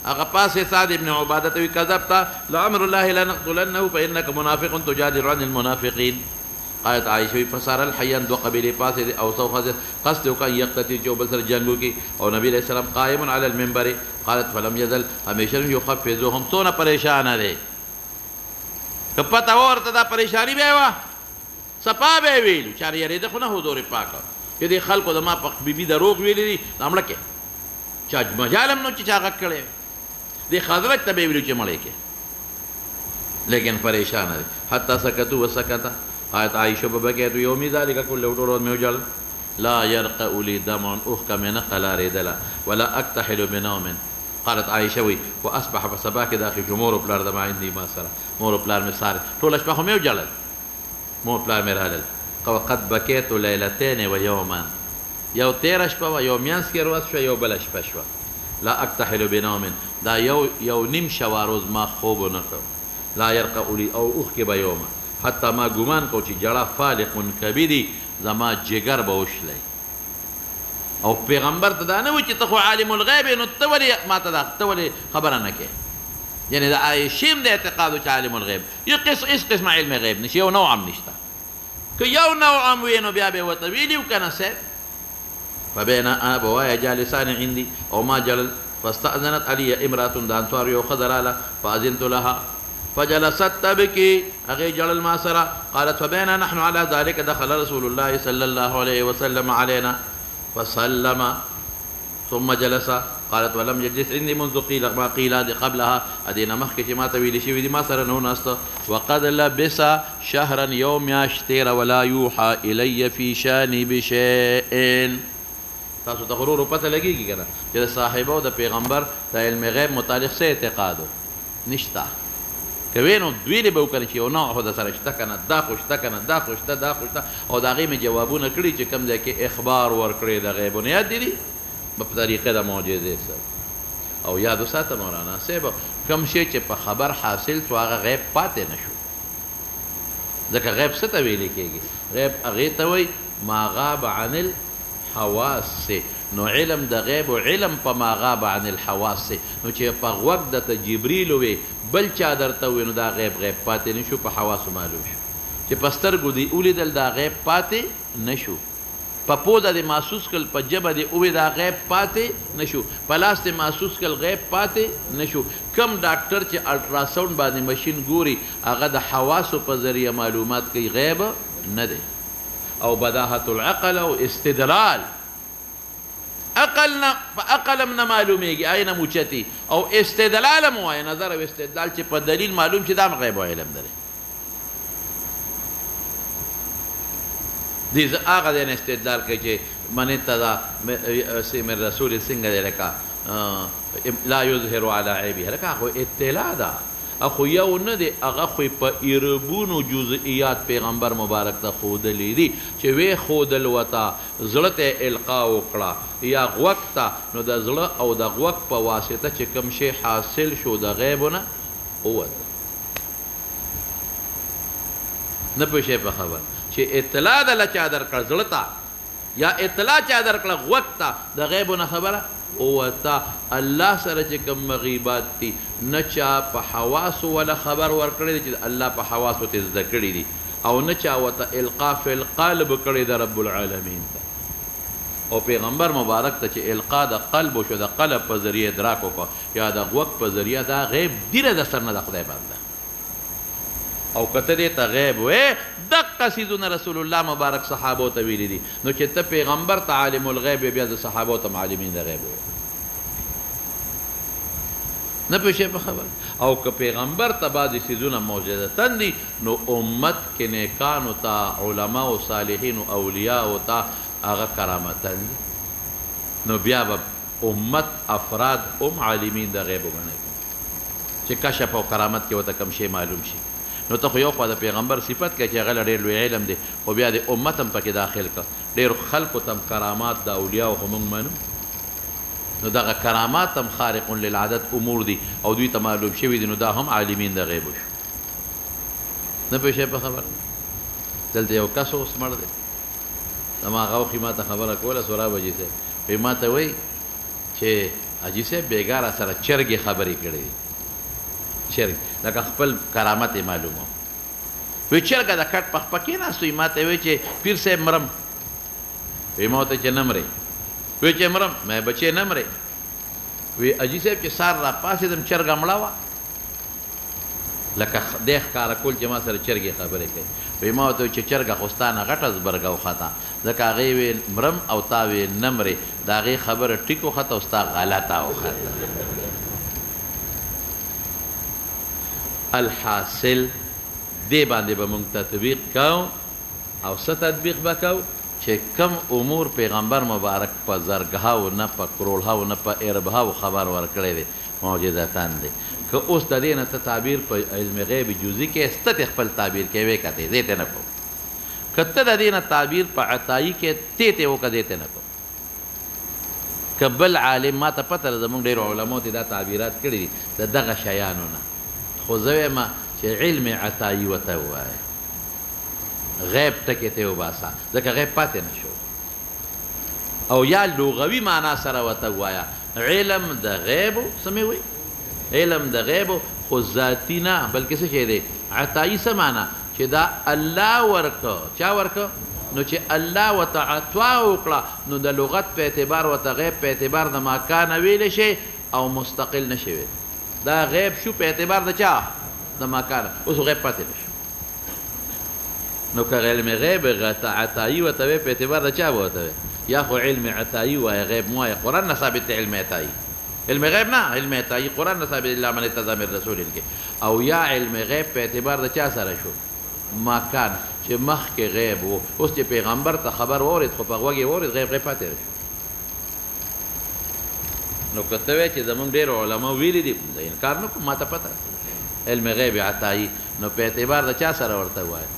هغه پاسې سعد ابن عباده وی كذبت لامر الله لنقتلنه فانك منافق تجادل عن المنافقين قالت عائشه فصار الحيان دو قبيله پاسې او سو قصد وکړ یقتتی جو بل سره جنگو کی او نبی علیہ السلام قائم على المنبر قالت فلم يزل همیشه يخفزهم څونه پریشان دي کپتا ورته دا پریشانی به وا سپا به ویلو چار یریده خو نه حضور پاکه چې دې خلکو د ما په بیبي دروغ ویلي دي نامړه کې چا مجالم نو چې چا غږ کړی دې خزرج ته به ویلو چې مړی کې لیکن پریشان دی حتی سکتو وسکتا قالت عائشه ببکیت یومی ذلك كله ټول ورځ مې وجل لا يرقع لي دمع اوښکه مې نه قلاریدله ولا اکتحل بنوم قالت عائشه وی واصبح په سبا کې داخل شو مور پلار د ما عندي ما سره مور پلار مې ساري ټوله شپه خو مې وجلل مور پلار مې راغلل قد بکیت لیلتین و یوما یو تیره شپه وه یو میانځ کې ورځ شوه یو بله شپه شوه لا اکتحل بنوم دا یو نیم شوه روز ما خوب ونه کړ لا یرقع لی او اوښکې به یومه حتی ما ګمان کو چې جړه فالق کبیري زما جګر به وشلی او پیغمبر ته دا نه وي چې ته خو عالم الغیب نو ته ولې ما ته ته ولې خبره نه کوې یعنې د عایشې د اعتقاد چې عالم الغیب یو هېڅ قسم علم غیب نشي یو نوع هم نشته که یو نوع هم وي نو بیا به یې ورته ویلي و که نه صاحب فبین انا بوایا جالسان عندي او ما جلل فاستأذنت علي امرأة د انصار یو ښځه راله فأذنت لها فجلست تبكي أغي جلل ما سرى قالت فبينا نحن على ذلك دخل رسول الله صلى الله عليه وسلم علينا فسلم ثم جلس قالت ولم يجلس عندي منذ قيل ما قيل هذه قبلها أدينا مخكي ما تويل شيء ما سر نونست وقد لبس شهرا يوم يشتير ولا يوحى إلي في شاني بشيء تاسو ته غرور پته لګیږي کنه چې د صاحبو د پیغمبر د علم غیب متعلق څه اعتقادو نشته کوي نو دوی به وکړي چې یو نوع خو د سره شته کنه دا خو شته کنه دا خو شته دا خو شته او د هغې مې جوابونه کړي چې کوم ځای کې اخبار ورکړی د غیبونه یاد دي په طریقې د معجزې سره او یاد وساته مولانا صاحب کوم شی چې په خبر حاصل شو هغه غیب پاتې نه شو ځکه غیب څه ته ویلی کېږي غیب هغې ته وایي ما غاب عن الحواس نو علم د غیب و علم په ما غاب عن الحواس نو چې په غوږ د ته جبریل وي بل چا درته ووایي نو دا غیب پاتې نه شو، په حواسو معلوم شو. چې په سترګو دې ولیدل دا غیب پاتې نه شو، په پوزه دې محسوس کړل، په ژبه دې ووایي دا غیب پاتې نه شو، په لاس دې محسوس کړل غیب پاتې نه شو. کم ډاکټر چې الټراساونډ باندې مشین ګوري هغه د حواسو په ذریعه معلومات کوي، غیب نه دی. او بداهت العقل او استدلال، عقل نه په عقل هم نه معلومیږي هغې نه موچتي، او استدلال هم وایي، نظر او استدلال چې په دلیل معلوم چې دا هم غیب او علم دی. دې هغه دی نه استدلال کوي چې من اتبع من رسول څنګه دی لکه لا یظهر علی عیبه، لکه هغه اطلاع ده، اخو یو نه دی، هغه خو په ایربونو جزئیات پیغمبر مبارک ته ښودلي دي چې وی ښودل ورته زړه ته القا وکړه یا غوږ ته، نو د زړه او د غوږ په واسطه چې کوم شی حاصل شو د غیبو نه ووته. نه پوه شئ په خبر چې اطلاع دله چا درکړه زړه ته یا اطلاع چا درکړه غوږ ته، د غیبو نه خبره ووته. الله سره چې کوم مغیبات دي نه چا په حواسو ولا خبر ورکړی دی چې الله په حواسو ته زده کړي دي، او نه چا ورته القا فی القلب کړی د رب العالمین ته. او پیغمبر مبارک ته چې القا د قلب وشو، د قلب په ذریعه ادراک وکړه یا د غوږ په ذریعه، دا غیب دیره د سر نه د خدای بنده. او کته دې ته غیب وې دقه څیزونه رسول الله مبارک صحابو ته ویلي دي، نو چې ته پیغمبر ته عالم الغیب بیا د صحابو ته عالمین د غیب وې. نه پوه شئ په خبر. او که پیغمبر ته بعضې څیزونه موجودتن دي، نو امت کې نیکانو ته، علماو صالحینو اولیاو ته هغه کرامتن دي، نو بیا به امت افراد هم عالمین د غیب وګڼئ چې کشف او کرامت کې ورته کوم شی معلوم شي. نو ته خو یو خوا د پیغمبر صفت کوي چې هغه له ډېر لوی علم دی، خو بیا د امت هم پکې داخل کړه. ډېرو خلکو ته هم کرامات د اولیاو خو موږ منو، نو دغه کرامات هم خارق للعادت امور دي او دوی ته معلوم شوي دي، نو دا هم عالمین د غیب شو. نه پوه شئ په خبر. دلته یو کس اوس مړ دی، زما هغه وخت ما ته خبره کوله سوراب حاجي صاحب، وایي ما ته وایي چې حاجي صاحب بېګا را سره چرګې خبرې کړې دي، چرګ لکه خپل کرامت یې معلومه. وایي چرګه د کټ په خپه کېناست، وایي ما ته وایي چې پیر صاحب مرم، وایي ما ورته چې نه مرې، وایي چې مرم، مې بچې نه مرې. وایي حاجي صاحب چې سار را پاڅېدم چرګه مړه وه، لکه دی ښکاره کول چې ما سره چرګې خبرې کوي. وایي ما ورته وایي چې چرګه خو ستا نه غټه زبرګه وخته، ځکه هغې ویل مرم او تا ویل نه مرې، د هغې خبره ټیک وخته او ستا غلطه وخته. الحاصل دې باندې به موږ تطبیق کوو، او څه تطبیق به کوو چې کم امور پیغمبر مبارک په زرګهاو نه په کروړهاو نه په اربهاو خبر ورکړی دی موجودتن دی. که اوس د دې نه ته تعبیر په علم غیب جزي کې ته ته خپل تعبیر کې وې کتې دې ته نه کوو، که ته د دې نه تعبیر په عطایي کې ته ته وکړه دې ته نه کوو. که بل عالم ما ته پته ده زموږ ډېرو علماو ته دا تعبیرات کړي دي د دغه شیانو نه، خو زه وایم چې علم عطایي ورته ووایه، غیب ټکې ته وباسه ځکه غیب پاتې نه شو، او یا لغوي معنا سره ورته ووایه علم د غیبو. څه مې وایي؟ علم د غیبو خو ذاتي نه بلکې څه شی دی؟ عطایي. څه معنا؟ چې دا الله ورکه. چا ورکه؟ نو چې الله ورته عطا وکړه نو د لغت په اعتبار ورته غیب په اعتبار د مکان ویلی شي او مستقل نه شي ویلی. دا غیب شو په اعتبار د چا؟ د مکان. اوس غیب پاتې نه شو. نو که علم غیب عطایي ورته وی په اعتبار د چا به ورته وی؟ یا خو علم عطایي وایه، غیب مو وایه. قرآن نه ثابت دی علم عطایي، علم غیب نه، علم عطایي قرآن نه ثابت الا من اتبع من رسول کې. او یا علم غیب په اعتبار د چا سره شو؟ مکان، چې مخکې غیب و، اوس چې پیغمبر ته خبر واورېد خو په غوږ یې واورېد غیب پاتې شو. نو که ته وایې چې زمونږ ډېرو علماو ویلي دي زه انکار نه کوم، ما ته پته علم غیب عطایي، نو په اعتبار د چا سره ورته وایه؟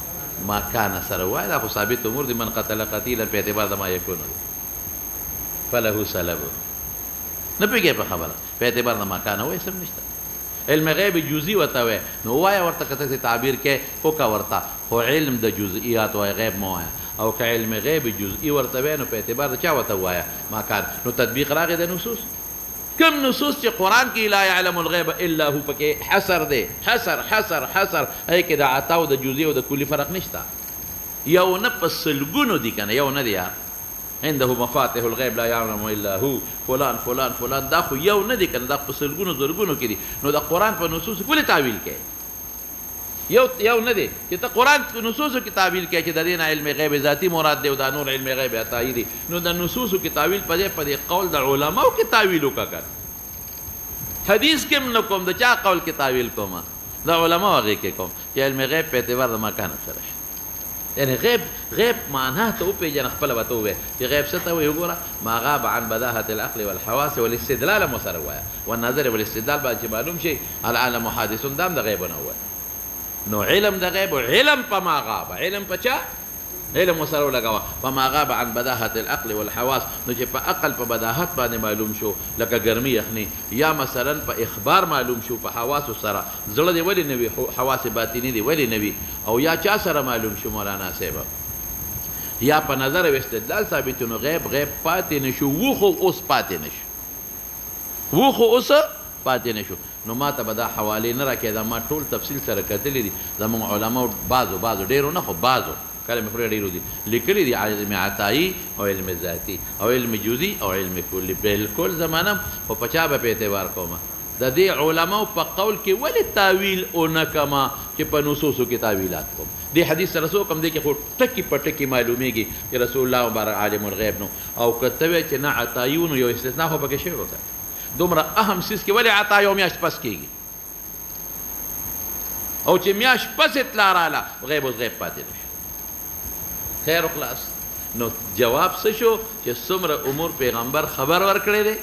مکان سره وایه. دا خو ثابت امور دي. من قتل قتیلا په اعتبار د ما یکون فله سلبه. نه پوهېږې په خبره؟ په اعتبار د مکان وایه سم نشته. علم غیب جزئی ورته وایه نو وایه ورته که ته تعبیر کې وکړه ورته، خو علم د جزئیات وایه، غیب مه وایه. او که علم غیب جزئی ورته وایه نو په اعتبار د چا ورته وایه؟ مکان. نو تطبیق راغی د نصوص. کم نصوص چې قرآن کې لا یعلم الغیب الا هو پکې حصر دی حصر حصر حصر هغې کې د عطا او د جزئي او د کلي فرق نشته یو نه په سلګونو دي که نه یو نه دی یار عنده مفاتح الغیب لا یعلم الا هو فلان فلان فلان دا خو یو نه دی که نه دا په سلګونو زرګونو کې دي نو د قرآن په نصوصو ولې تعویل کوي یو نه دی چې ته قرآن په نصوصو کې تعویل کوي چې د دې نه علم غیب ذاتي مراد دی او دا نور علم غیب عطایي دی نو د نصوصو کې تعویل په دې قول د علماو کې تعویل وکړه حدیث کې هم نه کوم د چا قول کې تعویل کوم د علماو هغې کې کوم چې علم غیب په اعتبار د مکان سره شي یعنی غیب معنا ته وپېژنه خپله به ته ووایه چې غیب څه ته وایي وګوره ما غاب عن بداهة العقل والحواس والاستدلال هم ورسره ووایه والنظر والاستدلال باندې چې معلوم شي العالم حادث دا هم د غیبونه ووایه نو علم د غیب علم په ما غاب علم په چا علم ورسره ولګوه په ما غاب عن بداهة العقل والحواس نو چې په عقل په بداهت باندې معلوم شو لکه ګرمي یخني یا مثلا په اخبار معلوم شو په حواسو سره زړه دې ولې نه وي حواس باطني دې ولې نه وي او یا چا سره معلوم شو مولانا صاحب یا په نظر او استدلال ثابت نو غیب پاتې نه شو و خو اوس پاتې نه شو و خو اوس پاتې نه شو نو ما ته به دا حوالې نه راکړې دا ما ټول تفصیل سره کتلي دي زموږ علماو بعضو ډېرو نه خو بعضو کله مې خورې ډېرو دي لیکلي دي علم عطایي او علم ذاتي او علم جزئي او علم کلي بالکل زمانه خو په چا به په اعتبار کومه د دې علماو په قول کې ولې تعویل ونه کما چې په نصوصو کې تعویلات کوم دې حدیث سره څوک هم دی کې خو ټکي په ټکي معلومیږي چې رسول الله مبارک عالم الغیب نو او که ته وایې چې نه عطایون یو استثنا خو پکې شوی وکړه دومره اهم څیز کې ولې عطا یو میاشت پس کېږي او چې میاشت پس اطلاع راله غیب اوس غیب پاتې نه شي خیر و خلاص نو جواب څه شو چې څومره امور پیغمبر خبر ورکړی دی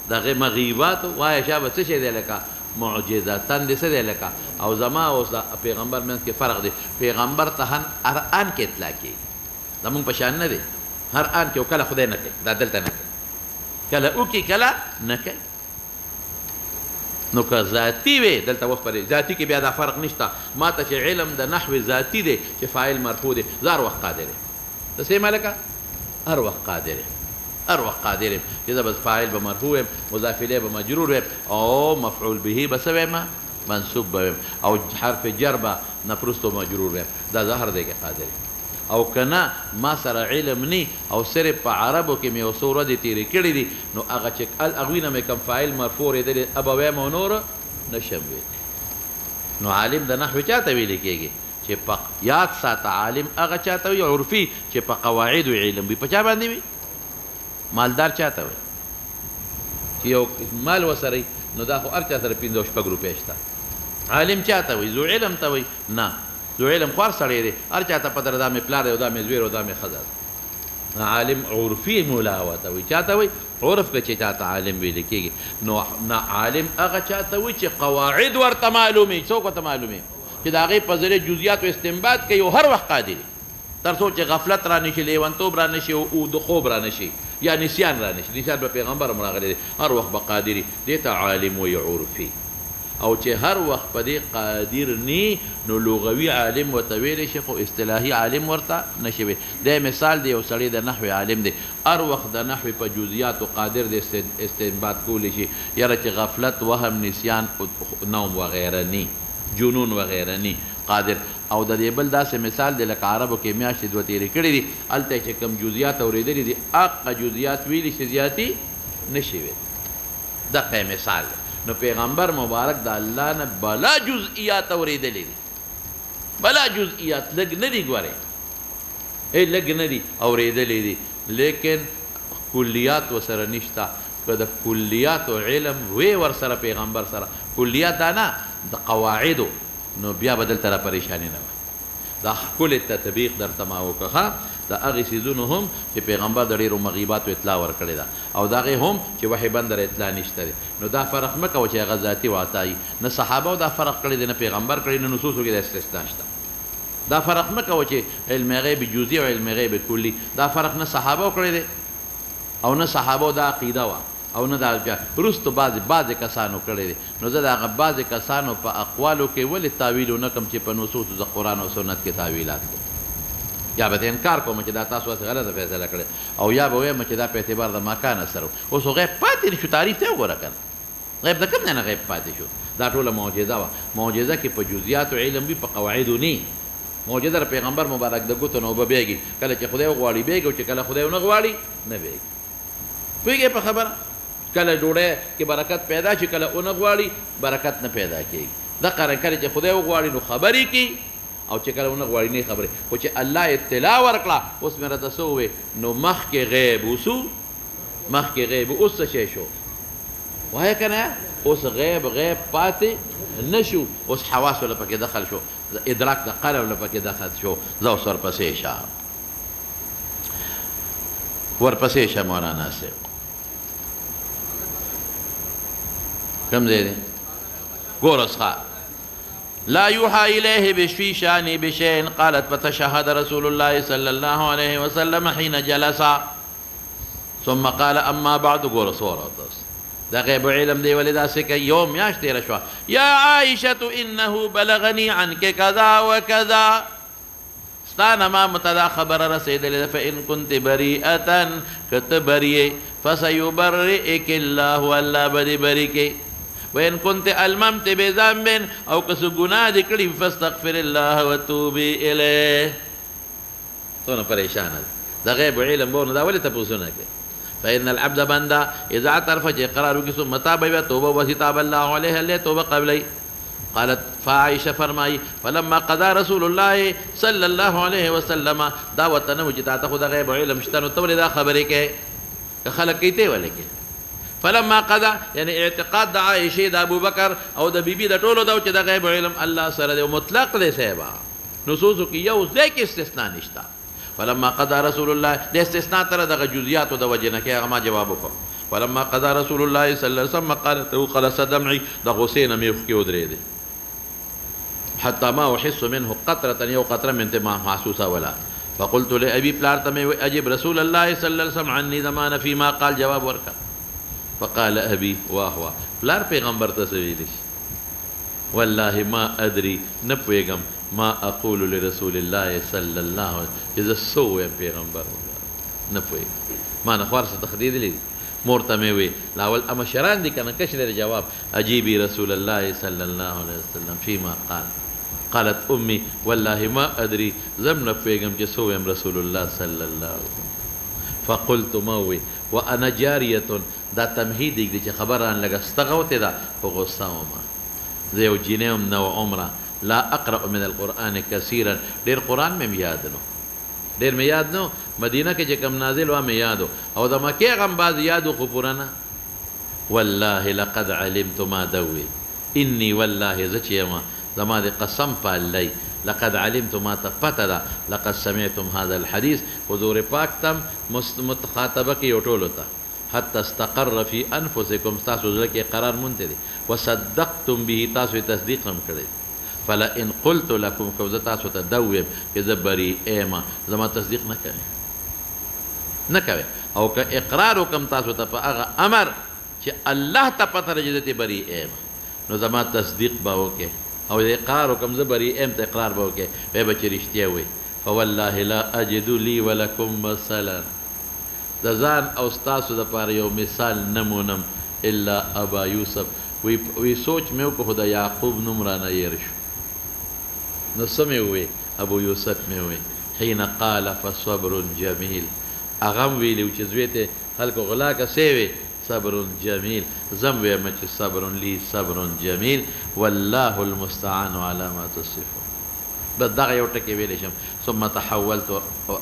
د هغې مغیباتو وایه شابه څه شی دی لکه معجزاتن دې څه دی لکه او زما اوس د پیغمبر منځ کې فرق دی پیغمبر ته هر آن کې اطلاع کېږي زمونږ په شان نه دی هر آن کې او کله خدای نه کوي دا دلته نه کوي کله وکړي کله نه کوي نو که ذاتي وي دلته وخبرې ذاتي کې بیا دا فرق نشته ما ته چې علم د نحو ذاتي دی چې فاعل مرفوع دی زه هر وخت قادر یم ته څه ملکه هر وخت قادر یم هر وخت قادر یم چې زه بس فاعل به مرفوع یم مضاف الیه به مجرور یم او مفعول به به څه ویم منصوب به ویم او حرف جر به نه پرستو مجرور ویم دا زه هر دی کې قادر یم او کنه ما سره علم نی او صرف په عربو کې مې یو څو ورځې تېرې کړي دي نو هغه چې هغوی نه مې کوم فاعل مرفوع رېدلی ابه ویم او نور نشم ویلی نو عالم د نحو چا ته ویلی کېږي چې په یاد ساته عالم هغه چا ته وي عرفي چې په قواعدو علم وي په چا باندې وي مالدار چا ته وي چې یو مال وسره نو دا خو هر چا سره 5 شپږ روپۍ شته عالم چا ته وي ذو علم ته وي نه ذو علم خوار سړی دی هر چا ته پته دا مې پلار دی او دا مې زوی او دا مې ښځه ده عالم عرفي مولا ورته وي چا ته وي عرف که چې چا ته عالم ویل کېږي نو نه عالم هغه چا ته وي چې قواعد ورته معلومي څوک ورته معلومي چې د هغې په ذریعه جزیات و استنباط کوي او هر وخت قادر تر څو چې غفلت را نشي لیونتوب را نشي او د خوب را نشي یا نسیان را نشي نسیان به پیغمبر هم راغلی دی هر وخت به قادري دې ته عالم وي عرفي او چې هر وخت په دې قادر نی نو لغوي عالم ورته ویلی شي خو اصطلاحي عالم ورته نشي وی دی مثال دی یو سړی د نحوې عالم دی هر وخت د نحوې په جزیاتو قادر دی استنباط کولی شي یاره چې غفلت وهم نسیان نوم وغیره نی جنون وغیره نی قادر او د دې بل داسې مثال دی لکه عربو کې میاشتې دوه تېرې کړي دي هلته چې کوم جزیات اورېدلي دي هغه جزیات ویلي چې زیاتي نشي ویلی دقه مثال دی نو پیغمبر مبارک د الله نه بلا جزئیات اورېدلي دي بلا جزئیات لږ نه دي ګورئ لږ نه دي اورېدلي دي لیکن کلیات ورسره نشته که د کلیاتو علم وی ورسره پیغمبر سره کلیات دا نه د قواعدو نو بیا به دلته را پریشاني نه وه دا ښکلې تطبیق درته ما وکړه د هغې څیزونو هم چې پیغمبر د ډېرو مغیباتو اطلاع ورکړې ده او د هغې هم چې وحي بندره اطلاع نشته دی نو دا فرق مه کوه چې هغه ذاتي و عطایي نه صحابو دا فرق کړی دی نه پیغمبر کړی نه نصوصو کې د استثنا شته دا فرق مه کوه چې علم غیب جزئي او علم غیب کلي دا فرق نه صحابو کړی دی او نه صحابو دا عقیده وه او نه دا وروستو بعضې کسانو کړی دی نو زه د هغه بعضې کسانو په اقوالو کې ولې تاویل ونه کړم چې په نصوصو د قرآن او سنت کې تاویلات کوم یا به انکار کوم چې دا تاسو څه غلطه فیصله کړې او یا به وایم چې دا په اعتبار د مکان سره اوس غیب پاتې شو تعریف ته وګوره کنه غیب د کوم نه غیب پاتې شو دا ټوله معجزه وه معجزه کې په جزئیات علم وي په قواعدو نه معجزه د پیغمبر مبارک د ګوتو نه اوبه بیږي کله چې خدای وغواړي بیږي او چې کله خدای ونه غواړي نه بیږي پوهېږئ په خبره کله ډوډۍ کې برکت پیدا شي کله ونه غواړي برکت نه پیدا کېږي دقه کله چې خدای وغواړي نو خبرې کوي او چې کله ونه غواړي نه خبرې خو چې الله اطلاع ورکړه اوس مې راته څه ووې نو مخکې غیب اوسو مخکې غیب اوس څه شی شو وایه که نه اوس غیب پاتې نه شو اوس حواس له پکې دخل شو ادراک د قلب له پکې دخل شو زه اوس ورپسې شه ورپسې شه مولانا صاحب کوم ځای دی ګوره څښه لا يوحى إليه في شأني بشيء قالت فتشهد رسول الله صلى الله عليه وسلم حين جلس ثم قال أما بعد ګوره صوره دا غیب علم دی ولې داسې کوي یوه میاشت تېره شوه یا عایشة انه بلغني عنك كذا وكذا ستا نه ما ته دا خبره رسېدلې ده فإن كنت بریئة که ته بریې فسیبرئک الله الله به دې بري کوي وإن كنت ألممت بذنب أو كسو گناہ دې کړي فاستغفر الله وتوبي إليه څونه پریشانه ده دا غیب علم به نو دا ولې تپوسونه کوي فإن العبد بندا إذا اعترف چې اقرار وکړي ثم تاب بیا توبه وباسي تاب الله عليه الله توبه قبلي قالت فعائشة فرمایي فلما قضى رسول الله صلى الله عليه وسلم دا ورته نه و چې تا ته خو د غیب علم شته نو ته ولې دا خبرې کوې که خلک کوي ته ولې کوې فلما قضى يعني اعتقاد د عائشې د ابوبکر او د بیبي د ټولو دا چې د غیب علم الله سره دی مطلق دی صاحبه نصوصو کې یو ځای کې استثناء نشته فلما قضى رسول الله د استثناء تر دغه جزئیاتو د وجې نه کې هغه ما جواب وکړ فلما قضى رسول الله صلى الله عليه وسلم قالت له خلص دمعي د غصې نه مې اوښکې ودرېدې حتى ما أحس منه قطرة يو قطرة من تما محسوسة ولا فقلت لأبي پلار تمه أجب رسول الله صلى الله عليه وسلم عني زمان فيما قال جواب ورکا فقال أبي واهوا پلار پیغمبر تسویلش والله ما أدري نپویگم ما أقول لرسول الله صلى الله عليه وسلم إذا سوى پیغمبر نپویگم ما نخوار ستخدید لی مورتمه وی لاول اما شران دی کنه کشنر جواب أجيبي رسول الله صلى الله عليه وسلم فيما قال قالت أمي والله ما أدري زم نپویگم چې سویم رسول الله صلى الله عليه وسلم فقلت موي وأنا جارية دا تمهید دی چې خبران لگا استغوت دا فغصه وما زیو جنیم نو عمره لا اقرأ من القرآن كثيرا دیر قرآن میں یاد نو دیر میں یاد نو مدینہ کے جکم نازل وا میں یادو او دا مکی غم باز یادو خپورنا والله لقد علمت ما دوي إني والله زچیما زما دې قسم په الله لقد علمت ما تفتدا لقد سمعتم هذا الحديث حضور پاک تم متخاطبه کې یوټولو ته حتى استقر في انفسكم تاسو ځکه قرار مونته دي وصدقتم به تاسو تصدیق هم کړی فلا ان قلت لكم كوز تاسو ته دویم چې زبري ایما زما تصدیق نه کوي او که اقرار وکم تاسو ته په هغه امر چې الله ته پته رجدت بری ایما نو زما تصدیق به وکړي او اقرار وکم زبري ایم ته اقرار به وکړي به چې رښتیا وي فوالله لا اجد لي ولكم مثلا د ځان او ستاسو دپاره یو مثال نمونم الا ابا یوسف وی سوچ مې وکړو خو د یعقوب نوم رانه هېر شو نو څه مې ووی ابو یوسف مې ووی حین قال فصبر جمیل هغه هم ویلي چې زوی ته خلکو غلا کسی وی صبر جمیل زم ویم چې صبر لی صبر جمیل والله المستعان على ما تصفون بس دغه یو ټکی ویلی شم ثم تحولت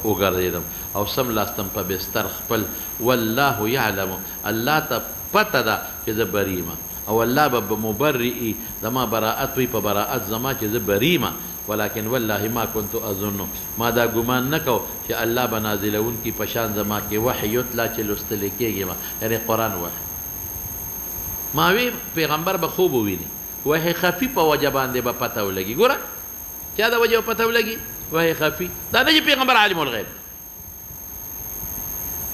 وګرځېدم او سملاستم په بستر خپل والله یعلم الله ته پته ده چې زه بریمه او الله به مبرئي زما براءت وي په براءت زما چې زه بریمه ولكن والله ما كنت اظن ما دا ګمان نه کو چې الله به نازلونکي په شان زما کې وحی یتلا چې لوستل کېږي یعنې قرآن وحی ما وی پیغمبر به خوب وویني وحی خفي په وجه باندې به پته ولګي ګوره چا دا وجه پته ولګي وحی خفي دا نه چې پیغمبر عالم الغیب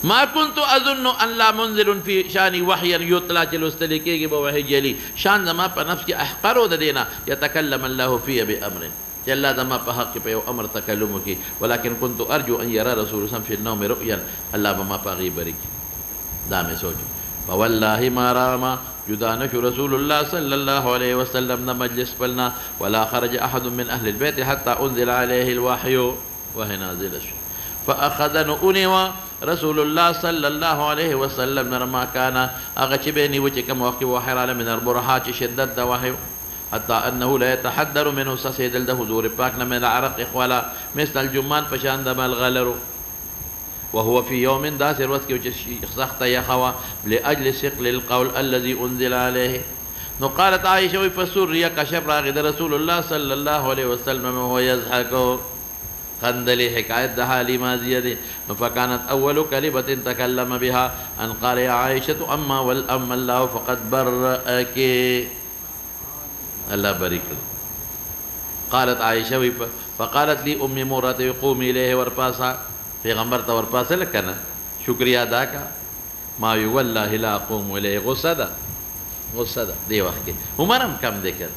ما كنت اظن ان لا منزل في شان وحيا يطلع لوستل کېږي به وحی جلي شان زما په نفس کې احقرو د دینه يتکلم الله فيه بامر چې الله زما په حق کې په یو امر تکلم وکړي ولکن كنت ارجو ان يرى رسول الله في النوم رؤيا الله به ما په هغې بری کړي دا مې سوچ فوالله ما رام جدا نشو رسول الله صلى الله عليه وسلم نه مجلس بلنا ولا خرج احد من اهل البيت حتى انزل عليه الوحي وهي نازله شو فاخذن انوا رسول الله صلى الله عليه وسلم نرما كان هغه چې به نیو چې کوم وخت وحی راله من البرهات شدت د وحی حتى انه لا يتحدر منه سيد ال حضور پاک نه من العرق اخوالا مثل الجمان پشان د ملغلرو وهو في يوم داس الوقت کې سخت يخوا لاجل ثقل القول الذي انزل عليه نو قالت عائشه فسر كشف راغد رسول الله صلى الله عليه وسلم وهو يضحك خندلي حكاية ده حالي ماضية دي فكانت أول كلمة تكلم بها أن قال يا عائشة أما والأم الله فقد برأك الله بارك له قالت عائشة فقالت لي أمي مرات قومي إليه ورپاسا پیغمبر ته ورپاسه لکنه شکریا ادا کا ما وی والله لا اقوم الیه غصه ده دی وخت کې عمر هم کم دی کړ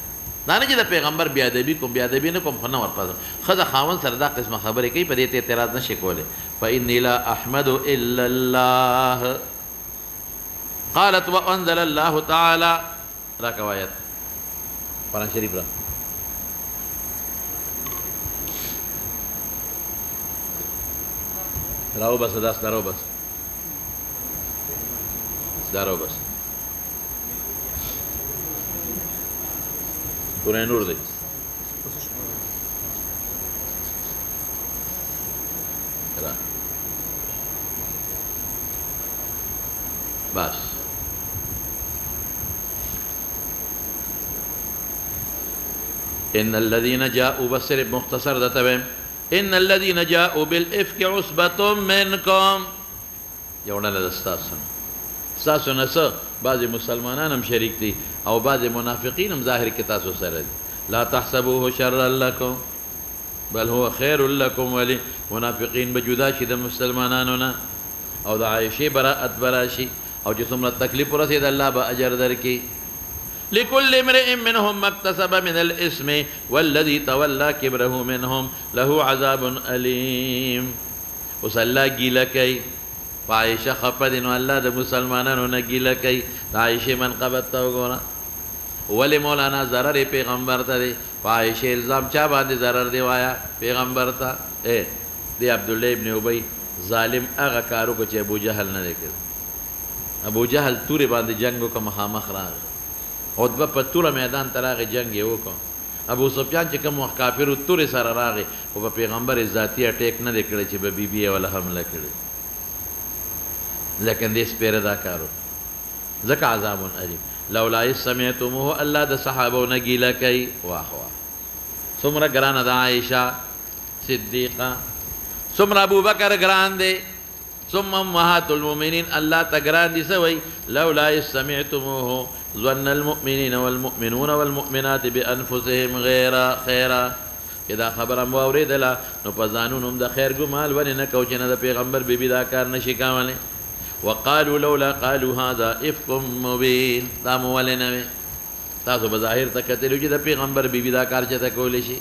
دا نه چې د پیغمبر بیا ادبي کوم بیا ادبي نه کوم خو نه ورپاسه ښځه خاوند سره دا قسمه خبرې کوي په دې ته اعتراض نشي کولی فإني لا أحمد إلا الله قالت وأنزل الله تعالى راك آيات قرآن شریف را راو بس داس دارو بس سورة نور دي بس إن الذين جاءوا بسر مختصر ده تمام إن الذين جاءوا بالإفك عصبة منكم يونا لدستاسون سا بعض مسلمانان هم شریک دي او بعض منافقین هم ظاهر کې تاسو سره دي لا تحسبوه شرا لكم بل هو خير لكم ولي منافقین به جدا شي د مسلمانانو نه او د عائشه براءت براشي او چې څومره تکلیف ورسېد الله به اجر درکړي لكل امرئ منهم ما اكتسب من الإثم والذي تولى كبره منهم له عذاب أليم وصلى گیلکی عائشہ خپدن الله د مسلمانانو نه گیلکی عائشہ منقبت ته وګوره ولی مولانا ضرر پیغمبر ته دی عائشہ الزام چا باندې ضرر دی وایا پیغمبر ته دی عبد الله ابن ابي ظالم هغه کارو کو چې ابو جهل نه کړ ابو جهل تورې باندې جنگو کا مخامخ راغی عتبه په توره میدان ته راغی جنگ یې وکړ ابو سفیان چې کوم وخت کافرو تورې سره راغی خو په پیغمبر ذاتي اټیک نه دی کړی چې به بیبي یې ولا حمله کړې لیکن دې سپېره دا کارو ځکه عذاب علیم لولا اذ سمعتموه الله د صحابو نه ګیله کوي واه واه څومره ګرانه ده عایشه صدیقه څومره ابوبکر ګران دی ثم امهات المؤمنين الله تګران دي سوي لولا اذ سمعتموه ظن المؤمنين والمؤمنون والمؤمنات بانفسهم غير خيرا اذا خبر مو اوریدله نو په ځانونو د خیر ګمال ولې نه کو چې نه د پیغمبر بیبي دا کار نشي کولی وقالوا لولا قالوا هذا افك مبين دا مو ولې نه تاسو په ظاهر ته کتلو چې د پیغمبر بیبي دا کار چته کولی شي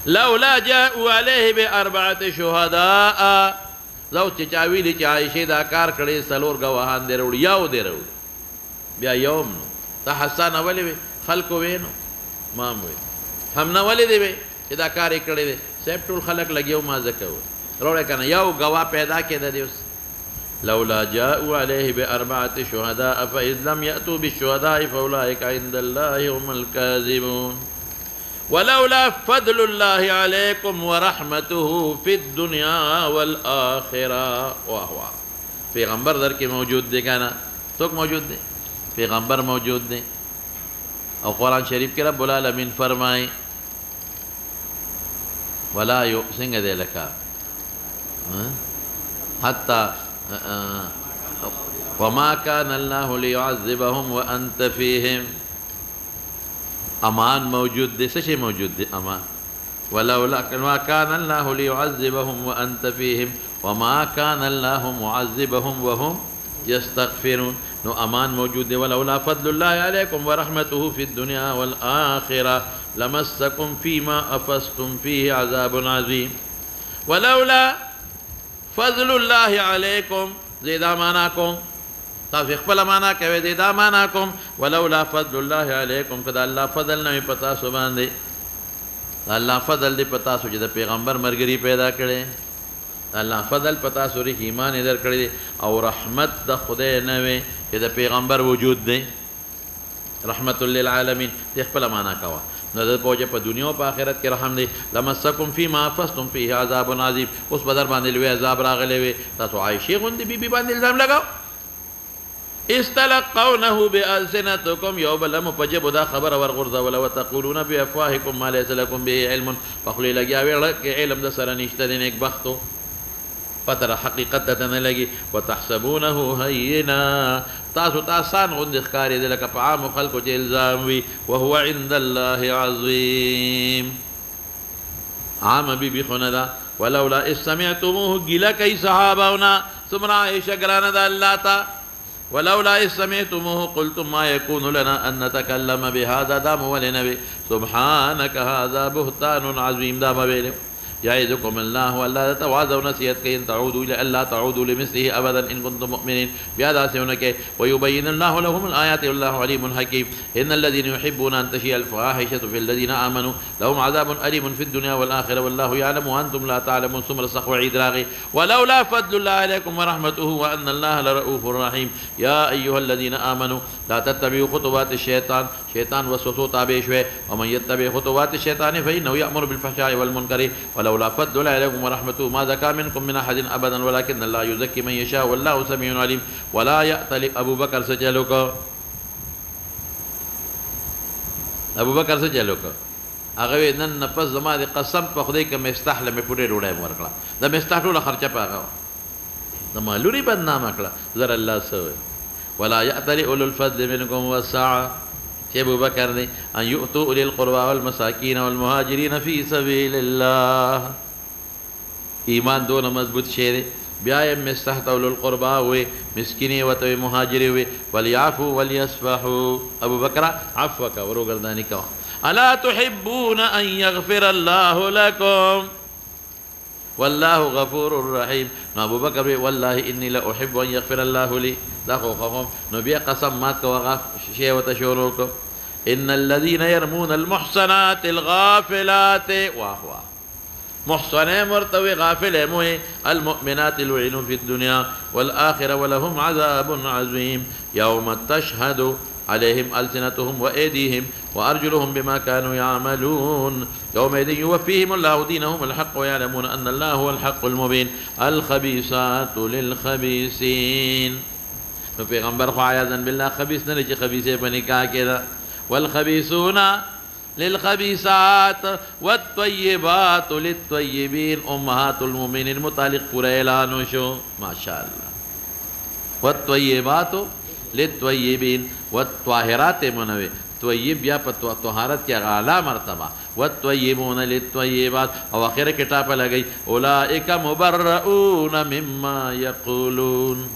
لولا جاءوا عليه باربعه شهداء زو چې چا ویلي چې عایشې دا کار کړی څلور ګواهان دې راوړي یو دې راوړي بیا یوم نو ته حسان ولې وې خلکو وې نو ما م وې هم نه ولې دې وې چې دا کار یې کړی دی صاحب ټول خلک لګیو ما ځکه وې راوړی که نه یو ګواه پیدا کېده دی اوس لولا جاءوا عليه بأربعة شهداء فإذ لم يأتوا بالشهداء فأولئك عند الله هم الكاذبون ولولا فضل الله عليكم ورحمته في الدنيا والآخرة وهو پیغمبر در کې موجود دی کنه څوک موجود دی پیغمبر موجود دی او قرآن شریف کې رب العالمین فرمای ولا څنګه دی لکه حتى وما كان الله ليعذبهم وأنت فيهم امان موجود دي څه شي موجود دي امان ولولا ما كان الله ليعذبهم وانت فيهم وما كان الله معذبهم وهم يستغفرون نو امان موجود دی ولولا فضل الله علیکم ورحمته فی الدنیا والآخرة لمسکم فیما افستم فیه عذاب عظیم ولولا فضل الله علیکم زیدہ مانا کوم تاسو خپل معنا کوي دی دا معنا کوم ولولا فضل الله علیکم کدا الله فضل نه پتا سو باندې الله فضل دی پتا سو چې د پیغمبر مرګري پیدا کړي الله فضل پتا سو ری ایمان در کړي او رحمت د خدای نه وي چې د پیغمبر وجود دی رحمت للعالمین دی خپل معنا کوا نو د پوجا په دنیا او په آخرت کې رحم دی لمسکم فيما افستم فيه عذاب عظیم اوس بدر باندې لوی عذاب راغلی وي تاسو عائشه غوندې بیبي باندې الزام لگاو استلقونه بألسنتكم يوم لم فجب دا خبر ورغرز ولا وتقولون بأفواهكم ما ليس لكم به علم فخلي لگیا ویل علم د سره نشته د نیک بختو فتر حقیقت ته نه لګي وتحسبونه هینا تاسو تاسان غوند ښکارې د لکه په عام خلکو چې الزام وي وهو عند الله عظیم عام بیبي خونه ده ولولا اذ سمعتموه ګیله کوي صحابهونه څومره عایشه ګرانه ده الله ته ولولا إذ سمعتموه قلتم ما يكون لنا أن نتكلم بهذا دام ولنبي سبحانك هذا بهتان عظيم دام بينه يعظكم الله ولا تتواضعوا نسيت كي تعودوا إلى ألا تعودوا لمثله أبدا إن كنتم مؤمنين بهذا سيونك ويبين الله لهم الآيات والله عليم حكيم إن الذين يحبون أن تشيع الفواحشة في الذين آمنوا لهم عذاب أليم في الدنيا والآخرة والله يعلم وأنتم لا تعلمون ثم رسخوا عيد راغي ولولا فضل الله عليكم ورحمته وأن الله لرؤوف رحيم يا أيها الذين آمنوا لا تتبعوا خطوات الشيطان شيطان وسوسو تابع شوي ومن يتبع خطوات الشيطان فإنه يأمر بالفحشاء والمنكر ولولا فضل الله عليكم ورحمته ما زكى منكم من أحد أبدا ولكن الله يزكي من يشاء والله سميع عليم ولا يأتل أبو بكر سجلوك ابو بکر سے چلو کا هغه نن نفس زما د قسم په خدای کې مستح له مې پورې ډوډۍ ورکړه د مستح ټوله خرچه پاغه د مالوري بدنامه کړه زر الله سوې ولا يأتل أولو الفضل منكم والسعة چې ابو بکر دی ان يؤتوا أولي القربى والمساكين والمهاجرين في سبيل الله ایمان دونه مضبوط شی دی بیا یې مستحت اولو القربى وي مسکینې وته مهاجرې وي وليعفوا وليصفحوا ابو بکر عفو کا وروګردانی کا الا تحبون ان يغفر الله لكم والله غفور رحيم نو ابو بکر وی والله اني لا احب ان يغفر الله لي دا خو نو بیا قسم مات کو غف شی وته شروع کو ان الذين يرمون المحصنات الغافلات واهوا محصنه مرتوي غافل موي المؤمنات لعنوا في الدنيا والآخرة ولهم عذاب عظيم يوم تشهد عليهم ألسنتهم وأيديهم وأرجلهم بما كانوا يعملون يومئذ يوفيهم الله دينهم الحق ويعلمون أن الله هو الحق المبين الخبيثات للخبيثين فبيغمبر عياذا بالله خبيث نرجي خبيثه بنكاح كذا والخبيثون للخبيثات والطيبات للطيبين أمهات المؤمنين متعلق پورا اعلان شو ما شاء الله والطيبات للطيبين والطاهرات منوي طيب یا په طهارت کې اعلی مرتبه والطيبون للطيبات او اخر کتاب لګي اولئک مبرؤون مما يقولون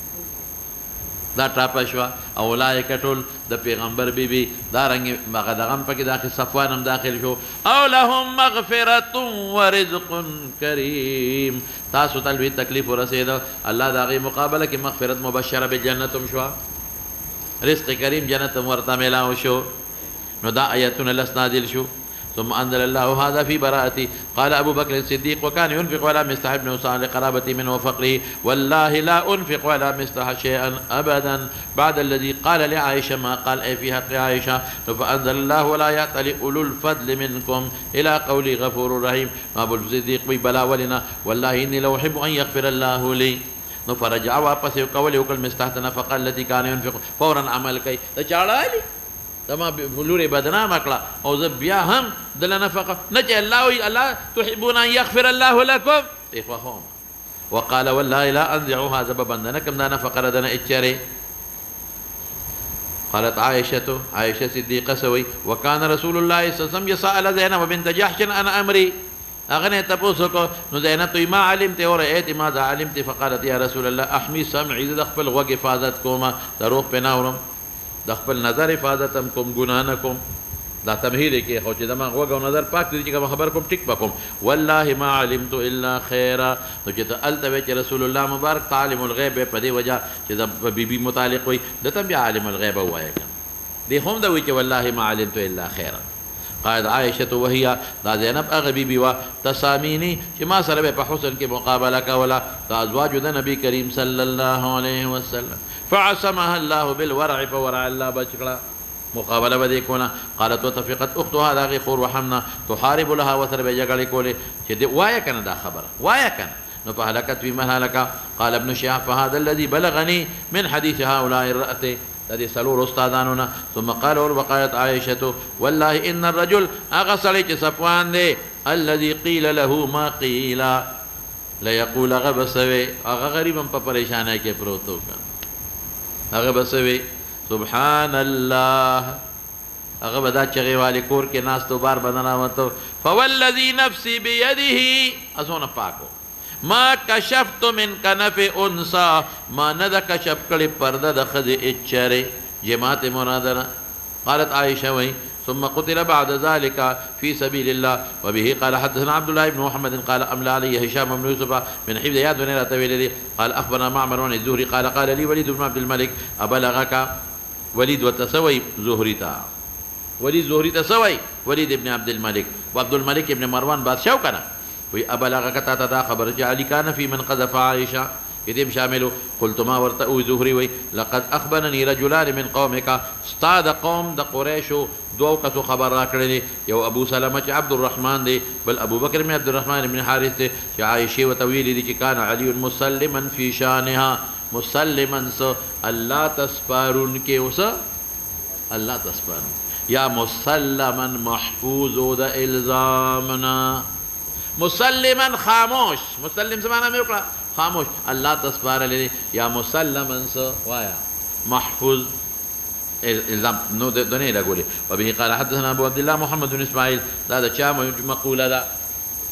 دا ټاپه شوه اولئک ټول د پیغمبر بیبي دا رنګې هغه دغه هم پکې داخل صفوان هم داخل شو او لهم مغفرة ورزق کریم تاسو ته لوی تکلیف ورسېده الله د هغې مقابله کې مغفرت مبشره بالجنت هم شوه رزق کریم جنت هم ورته میلاو شو نو دا آیتونه لس نازل شو ثم أنزل الله هذا في براءتي قال أبو بكر الصديق وكان ينفق ولا مستح ابن وصال لقرابتي منه وفقره والله لا أنفق ولا مستح شيئا أبدا بعد الذي قال لعائشة ما قال أي في حق عائشة فأنزل الله ولا يأتل أولو الفضل منكم إلى قولي غفور رحيم أبو الصديق بلا ولنا والله إني لو أحب أن يغفر الله لي نو فرجع واپس وقول وكل مستحت نفقه التي كان ينفق فورا عمل كي تچاړه تما لوري بدنام اکړه او زه بیا هم دل نفقه نچ الله وی الله تحبون ان يغفر الله لكم اخوهم وقال والله لا انزع هذا ببندنا كم نفقه ردنا اچره قالت عائشه صديقه سوي وكان رسول الله صلى الله عليه وسلم يسأل زينب بنت جحش عن امري هغه نه تاسو کو نو زینب ته ما علمت او رأيت ماذا علمت فقالت يا رسول الله احمي سمعي د خپل غوږ حفاظت کوم دروغ پناورم د خپل نظر حفاظتم کوم ګناه نه کوم دا تمهید کې خو چې دما غوږ او نظر پاک دي چې خبر کوم ټیک پکوم والله ما علمت الا خيرا نو چې ته الته چې رسول الله مبارک عالم الغیب په دې وجہ چې د بیبي متعلق وي د تم عالم الغیب وایي دي هم دا وی چې والله ما علمت الا خيرا قائد عائشة وهي دا زینب اغه بیبي وا تسامینی چې ما سره په حسن کې مقابله کولا دا ازواج د نبی کریم صلی الله علیه وسلم فعصمها الله بالورع فورع الله بچکړه مقابله بده کونا قالت وتفقت اختها دا غي خور وحمنا تحارب لها وتر به جګړې کولې چې دی وایا کنه دا خبره وایا کنه نو فهلكت في مهلكه قال ابن شهاب فهذا الذي بلغني من حديث هؤلاء الرأتين الذي سلور استاذاننا ثم قال وقالت عائشة والله إن الرجل أغسل صفوان دي الذي قيل له ما قيل لا يقول غبسوي غريبا پریشانه کې پروتو غبسوي سبحان الله غبدا چغي والي کور کې ناس تو بار بدنا وته فوالذي نفسي بيده اسونه پاکو ما کشفت من کنف انسا ما ند کشف کړي پرده د خد اچره جماعت مرادنا قالت عائشه وي ثم قتل بعد ذلك في سبيل الله وبه قال حدثنا عبد الله بن محمد قال املا علي هشام بن يوسف من حفظ ياد بن رتبيل قال اخبرنا معمر بن الزهري قال لي وليد بن عبد الملك ابلغك وليد وتسوي زهريتا وليد زهري تسوي وليد بن عبد الملك وعبد الملك بن مروان بادشاہ کنا وي ابلغك تا خبر علي كان في من قذف عائشه يديم شامله قلت ما ورتأو زهري وي لقد اخبرني رجلان من قومك استاد قوم د قريش دو کسو خبر را کړی یو ابو سلمہ عبد الرحمن دی بل ابو بکر بن عبد الرحمن بن حارث دی چې عائشه وتویل دي چې كان علي مسلما في شانها مسلما سو الله تسپارون کې اوس الله تسپارون یا مسلما محفوظ د الزامنا مسلما خاموش مسلم زمانہ میں وکړه خاموش الله تسبار لري یا مسلما سو وایا محفوظ الزام نو دنه لګولي وبه قال حدثنا ابو عبد الله محمد بن اسماعيل دا چا مقوله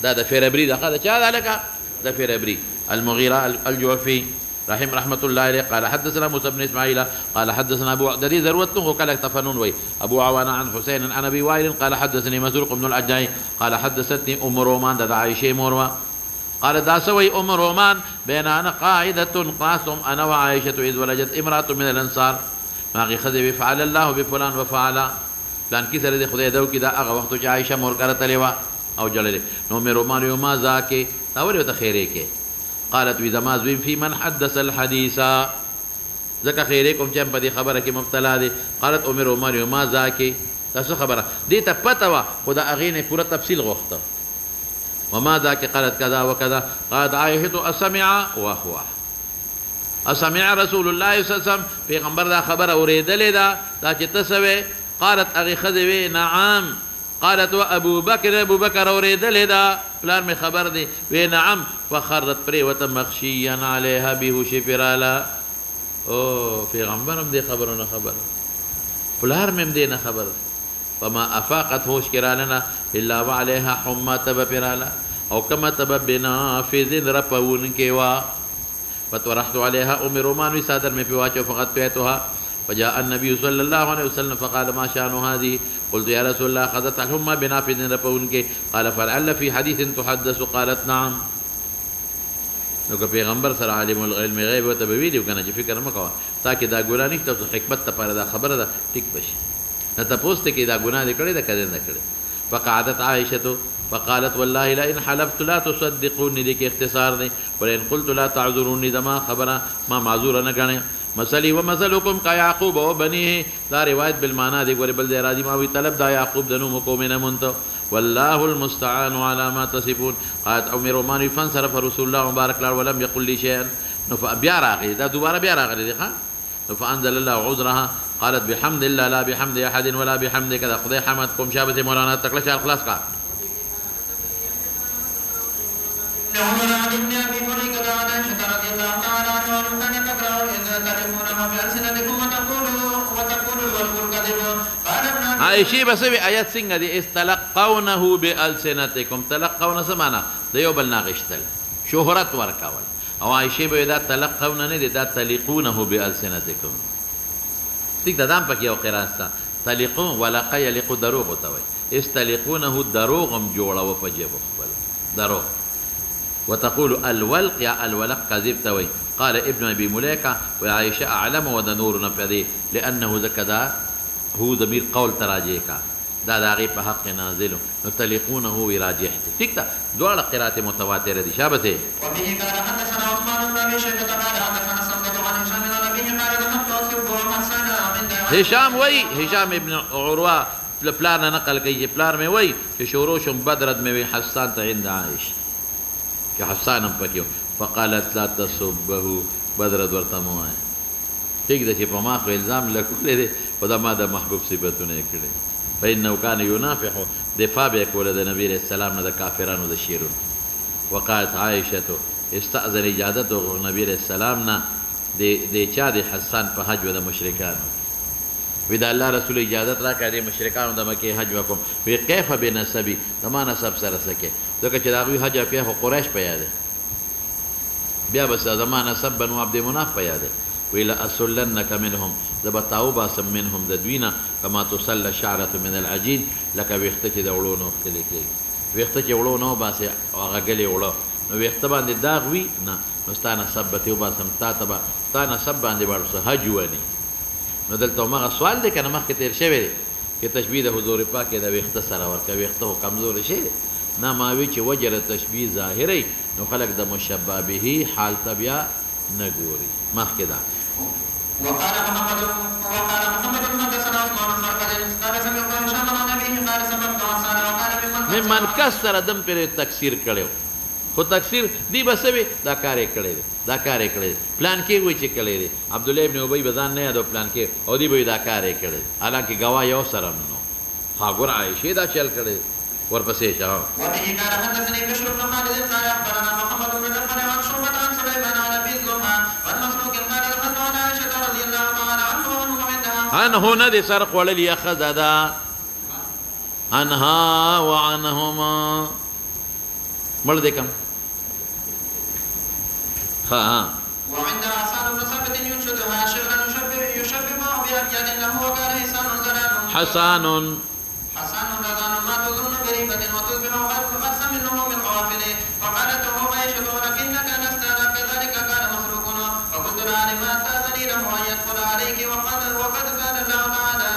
دا فيربري دا چا لك دا فيربري المغيرة الجوفي رحمة الله عليه قال حدثنا موسى بن اسماعيل قال حدثنا ابو ددي ذروته قال تفنون وي ابو عوان عن حسين عن ابي وائل قال حدثني مسروق بن الأجاي قال حدثتني ام رومان دا عائشه مروه قال داسوي ام رومان بين انا قاعده قاسم انا وعائشه اذ ولجت امراه من الانصار ما غي خذ فعل الله بفلان وفعل فلان کی سره خدای دو کی دا هغه وخت چې عائشه مور کرته لیوا او جلل نو مې رومان یو ما ذاکه دا ور ته خیره کې قالت وذما ذو في من حدث الحديث ذکر خیرکم چې په دې خبره کې مبتلا دي قالت ام رومان یو ما ذاکه تاسو خبره دې ته پته وا خدا اغینه پورا تفصیل غوښته وما ذاك قالت كذا وكذا قالت عائشة أسمع وهو أسمع رسول الله صلى الله عليه وسلم پیغمبر دا خبر اوریدلې دا چې تسوي قالت اغي خذوي نعم قالت وابو بكر اوریدلې دا پلان می خبر دی وی نعم فخرت پری وتمخشيا عليها بهوش فرالا او پیغمبرم دې خبرونه خبر پلار مم دې نه خبر فما افاقت هوش کرالنا الا وعليها حمى تب پرالا او كما تب بنافذ رپون کېوا فتورحت عليها ام رومان وسادر میں پیواچو فقط پیتها فجاء النبي صلى الله عليه وسلم فقال ما شان هذه قلت يا رسول الله قضت الحمى بنافذ رپون کې قال فلعل في حديث تحدث قالت نعم نو که پیغمبر سره عالم العلم غیب وته ویلو کنه چې فکر مکو تاکي دا ګورانی ته حکمت ته پر دا خبره ده ټیک بشي نتا پوسټ کې دا ګناه دې کړې دا کړې نه کړې فقعدت عائشه فقالت والله لا ان حلفت لا تصدقوني دې کې اختصار دی ولئن قلت لا تعذروني دما خبره ما معذور نه غنه مثلي ومثلكم كيعقوب وبنيه دا روایت بالمعنى دی ګور بل دې راضي ما وی طلب دا يعقوب دنو مقومنه منت والله المستعان على ما تصفون قالت ام رومان فانصرف رسول الله مبارك الله ولم يقل لي شيئا نو بیا راغی دا دوباره بیا راغلی ښا فانزل الله عذرها قالت بحمد الله لا بحمد احد ولا بحمد كذا خدای حمد کوم شابه مولانا تکله چار خلاص کا عائشې به څه وي آیت څنګه دی استلقونه بألسنتکم تلقونه څه معنا د یو بل نه اخیستل شهرت ورکول او عائشې به دا تلقونه نه دی دا تلیقونه بألسنتکم ٹھیک ده دا هم پکې یو قرات شته تلیقون ولقه یلیقو دروغ ورته وایي استلیقونه دروغ هم جوړوه په جیبو خپل دروغ وتقول الولق يا الولق كذب توي قال ابن ابي مليكه وعائشه اعلم ودنورنا فدي لانه ذكذا هو ضمير قول تراجيكا دا داغي په حق نازل نتلقونه وراجحت ٹھیک ده دوړه قرات متواتره دي شابته وبه قال حدثنا عثمان بن ابي شيبه قال حدثنا سمره عن هشام بن ابي قال ذهبت اصب وحسن من هشام وي هشام ابن عروه پلار نقل کوي پلار مې وای چې شروع شم بدرت مې وی حسان ته عند عائشه کہ حسان هم پکیو فقالت لا تصبه بدرت ورته مو وای ٹھیک ده چې په ما خو الزام لکولې دی خو دا ما د محبوب صفتونه یې کړی فإنه كان ينافح دفاع به کوله د نبي علیه السلام نه د کافرانو د شیرون وقالت عائشه استأذن اجازته نبي علیه السلام نه د چا د حسان په حج و د مشرکانو وی دا الله رسول اجازت را کړی مشرکانو د مکې حج وکم وی کیف بنسبی زما نسب سره سکه ځکه چې د هغوی حج بیا خو قریش په یاد بیا بس زما نسب بنو عبد مناف په یاد وی لأسلنک منهم زه به تاو باسم منهم د دوی نه کما تسل شعرة من العجین لکه ویښته چې د وړو نه وختلی کېږي ویښته چې وړو نه وباسې او هغه ګلې وړه نو ویښته باندې داغ وي نه نو ستا نسب به ترې وباسم تا ته به ستا نسب باندې به ورسه حج ونی نو دلته هماغه سوال دی که نه مخکې تېر شوی دی چې تشبیه د حضور پاک د ویښته سره ورکوه ویښته خو کمزوری شی دی نه ما وی چې وجه د تشبیه ظاهری نو خلک د مشبه به حال ته بیا نه ګوري مخکې ده وقال محمد بن حدثنا عثمان بن مرقد قال سمعت هشام عن ابيه قال سمعت حسان وقال ممن کسر دم پر تکثیر کړو خو تکثیر دی به څه وي دا کار یې کړی دی دا کار یې کړی دی پلان کې وایي چې کړی دی عبدالله ابن ابی به ځان نه یادو پلان کې او دی به وایي دا کار یې کړی دی حالانکې ګواه یو سره نو ها ګوره عایشې دا چل کړی دی ورپسې شه وبه قال حدثني بشر بن خالد قال اخبرنا محمد بن جعفر عن شعبة عن سليمان عن ابي الزهري عن مسروق قال دخلت على عائشة رضي الله تعالى عنها عنه نه دي سرق وړلي اخذ دا عنها وعنهما مړ دې کم ها وعند حسان بن ثابت ينشدها شعرا يشبه بأبيات له وقال حسان رزان ما تظن بريبة وتصبح أرسى منه من غوافله فقالت له عائشة ولكنك لست كذلك قال مسروق فقلت لها لما استأذني له أن يدخل عليك وقد قال الله تعالى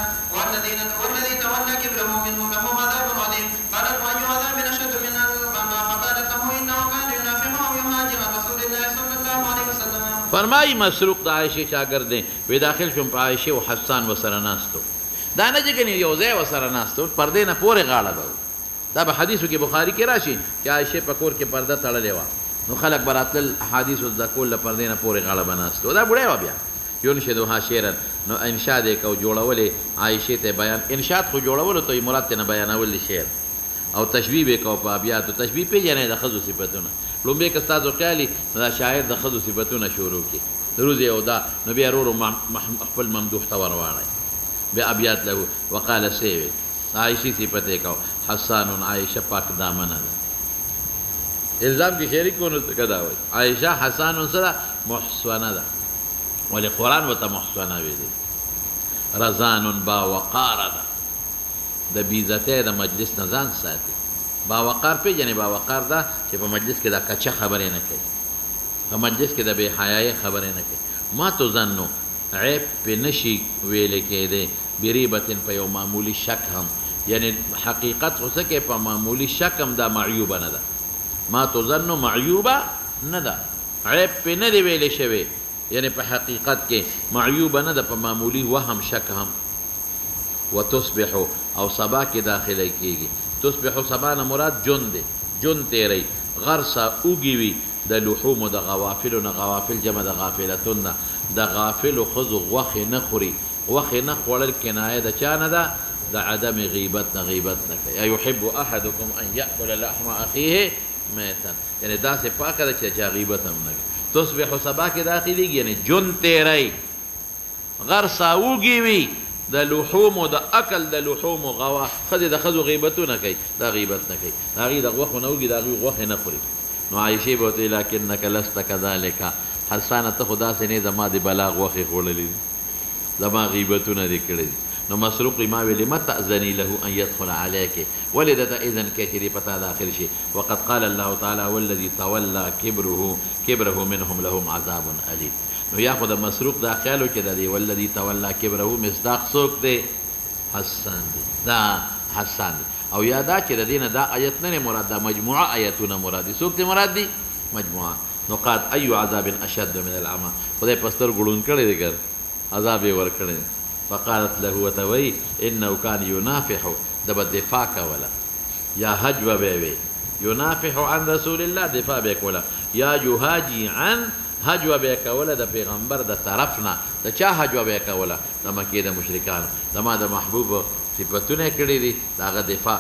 والذي تولى كبره منهم له عذاب عظيم قالت وأي عذاب أشد من الغمى فقالت له إنه كان ينافح أو يهاجر رسول الله صلى الله عليه وسلم فرمائی مسروق د عائشې شاګرد دی وی داخل شوم په عائشې او حسان ورسره ناستو دا نه چې کني یو ځای ورسره ناستو پردې نه پورې غاړه به دا به حدیثو کې بخاري کې راشي چې عائشې په کور کې پرده تړلې وه نو خلک به راتلل احادیثو زده کول له پردې نه پورې غاړه به ناستو دا بوډۍ وه بیا ينشدها شعرا نو انشاد یې کو جوړولې عایشې ته بیان انشاد خو جوړولو ته یې مراد ته نه بیانول شعر او تشبیه به کو په ابیاتو تشبیه پیژنې د ښځو صفتونه لومبې که ستاسو خیالي دا شاعر د ښځو صفتونه شروع کړي روز یې او دا نو بیا ورو خپل ممدوح ته ورواړئ بأبيات له وقال سيوي عائشة صفته کو حسان عائشة پاک دامنه ده الزام کی شریک کونو کدا وای عائشة حسان سره محسنه ده ولی قرآن وته محسنه وی دي رزان با وقار ده د بیزته د مجلس نه ځان ساتي با وقار پیژنې با وقار ده چې په مجلس کې دا کچه خبرې نه کوي په مجلس کې د بے حیايي خبرې نه کوي ما تو ظنو عیب پې نشي ویلې کېدی بریبتن په یو معمولي شک هم یعنی حقیقت خو څه کې په معمولي شک هم دا معیوبه نه ده ما تظنو معیوبه نه ده عیب پې نه دی ویلې شوی یعنی په حقیقت کې معیوبه نه ده په معمولي وهم شک هم وتصبحو او سبا کې داخله کېږي تصبحو سبا نه مراد جون دی جون تیری غرسه اوږي وي د لحومو د غوافلو نه غوافل جمع د غافلتون نه د غافلو ښځو غوښې نه خوري غوښې نه خوړل کنایه د چا نه ده د عدم غیبت نه غیبت نه کوي ایحب احدکم ان یأکل لحم اخیه میتا یعنی داسې پاکه ده چې چا غیبت هم نه کوي تصبحو سبا کې داخلېږي یعنی جون تیری غرسه اوږي وي د لحوم او د اکل د لحوم او غوا ښځې د ښځو غیبتونه کوي دا غیبت نه کوي د هغې د غوښو نه وږي د هغوی غوښې نه خوري نو عایشې به ورته ویل لکنک لست کذلک حسانه ته خو داسې نه زما د بلا غوښې خوړلې دي زما غیبتونه دې کړي دي نو مسروق ما ویل لم تأذني له ان يدخل عليك ولد اذن كثير پتا داخل شي وقد قال الله تعالى والذي تولى كبره منهم لهم عذاب اليم نو یا خو د مسروق دا خیالو کې د دی والذي تولى كبره مصداق څوک دی حسان دی دا حسان دی او یا دا چې د دې نه دا آیت نه مراد دا مجموعه آیتونه مراد دي څوک دی مراد دي مجموعه نو قال اي عذاب اشد من العمى خدای پستر ګړون کړی دی ګر عذاب یې ورکړی فقالت له وتوي انه كان ينافح دب الدفاع کولا یا حجب به ينافح عن رسول الله دفاع به کولا یا يهاجي عن حجب به کولا د پیغمبر د طرفنا د چا حجب به کولا د مکه د مشرکان زما د محبوب صفاتونه کړی دي داغه دفاع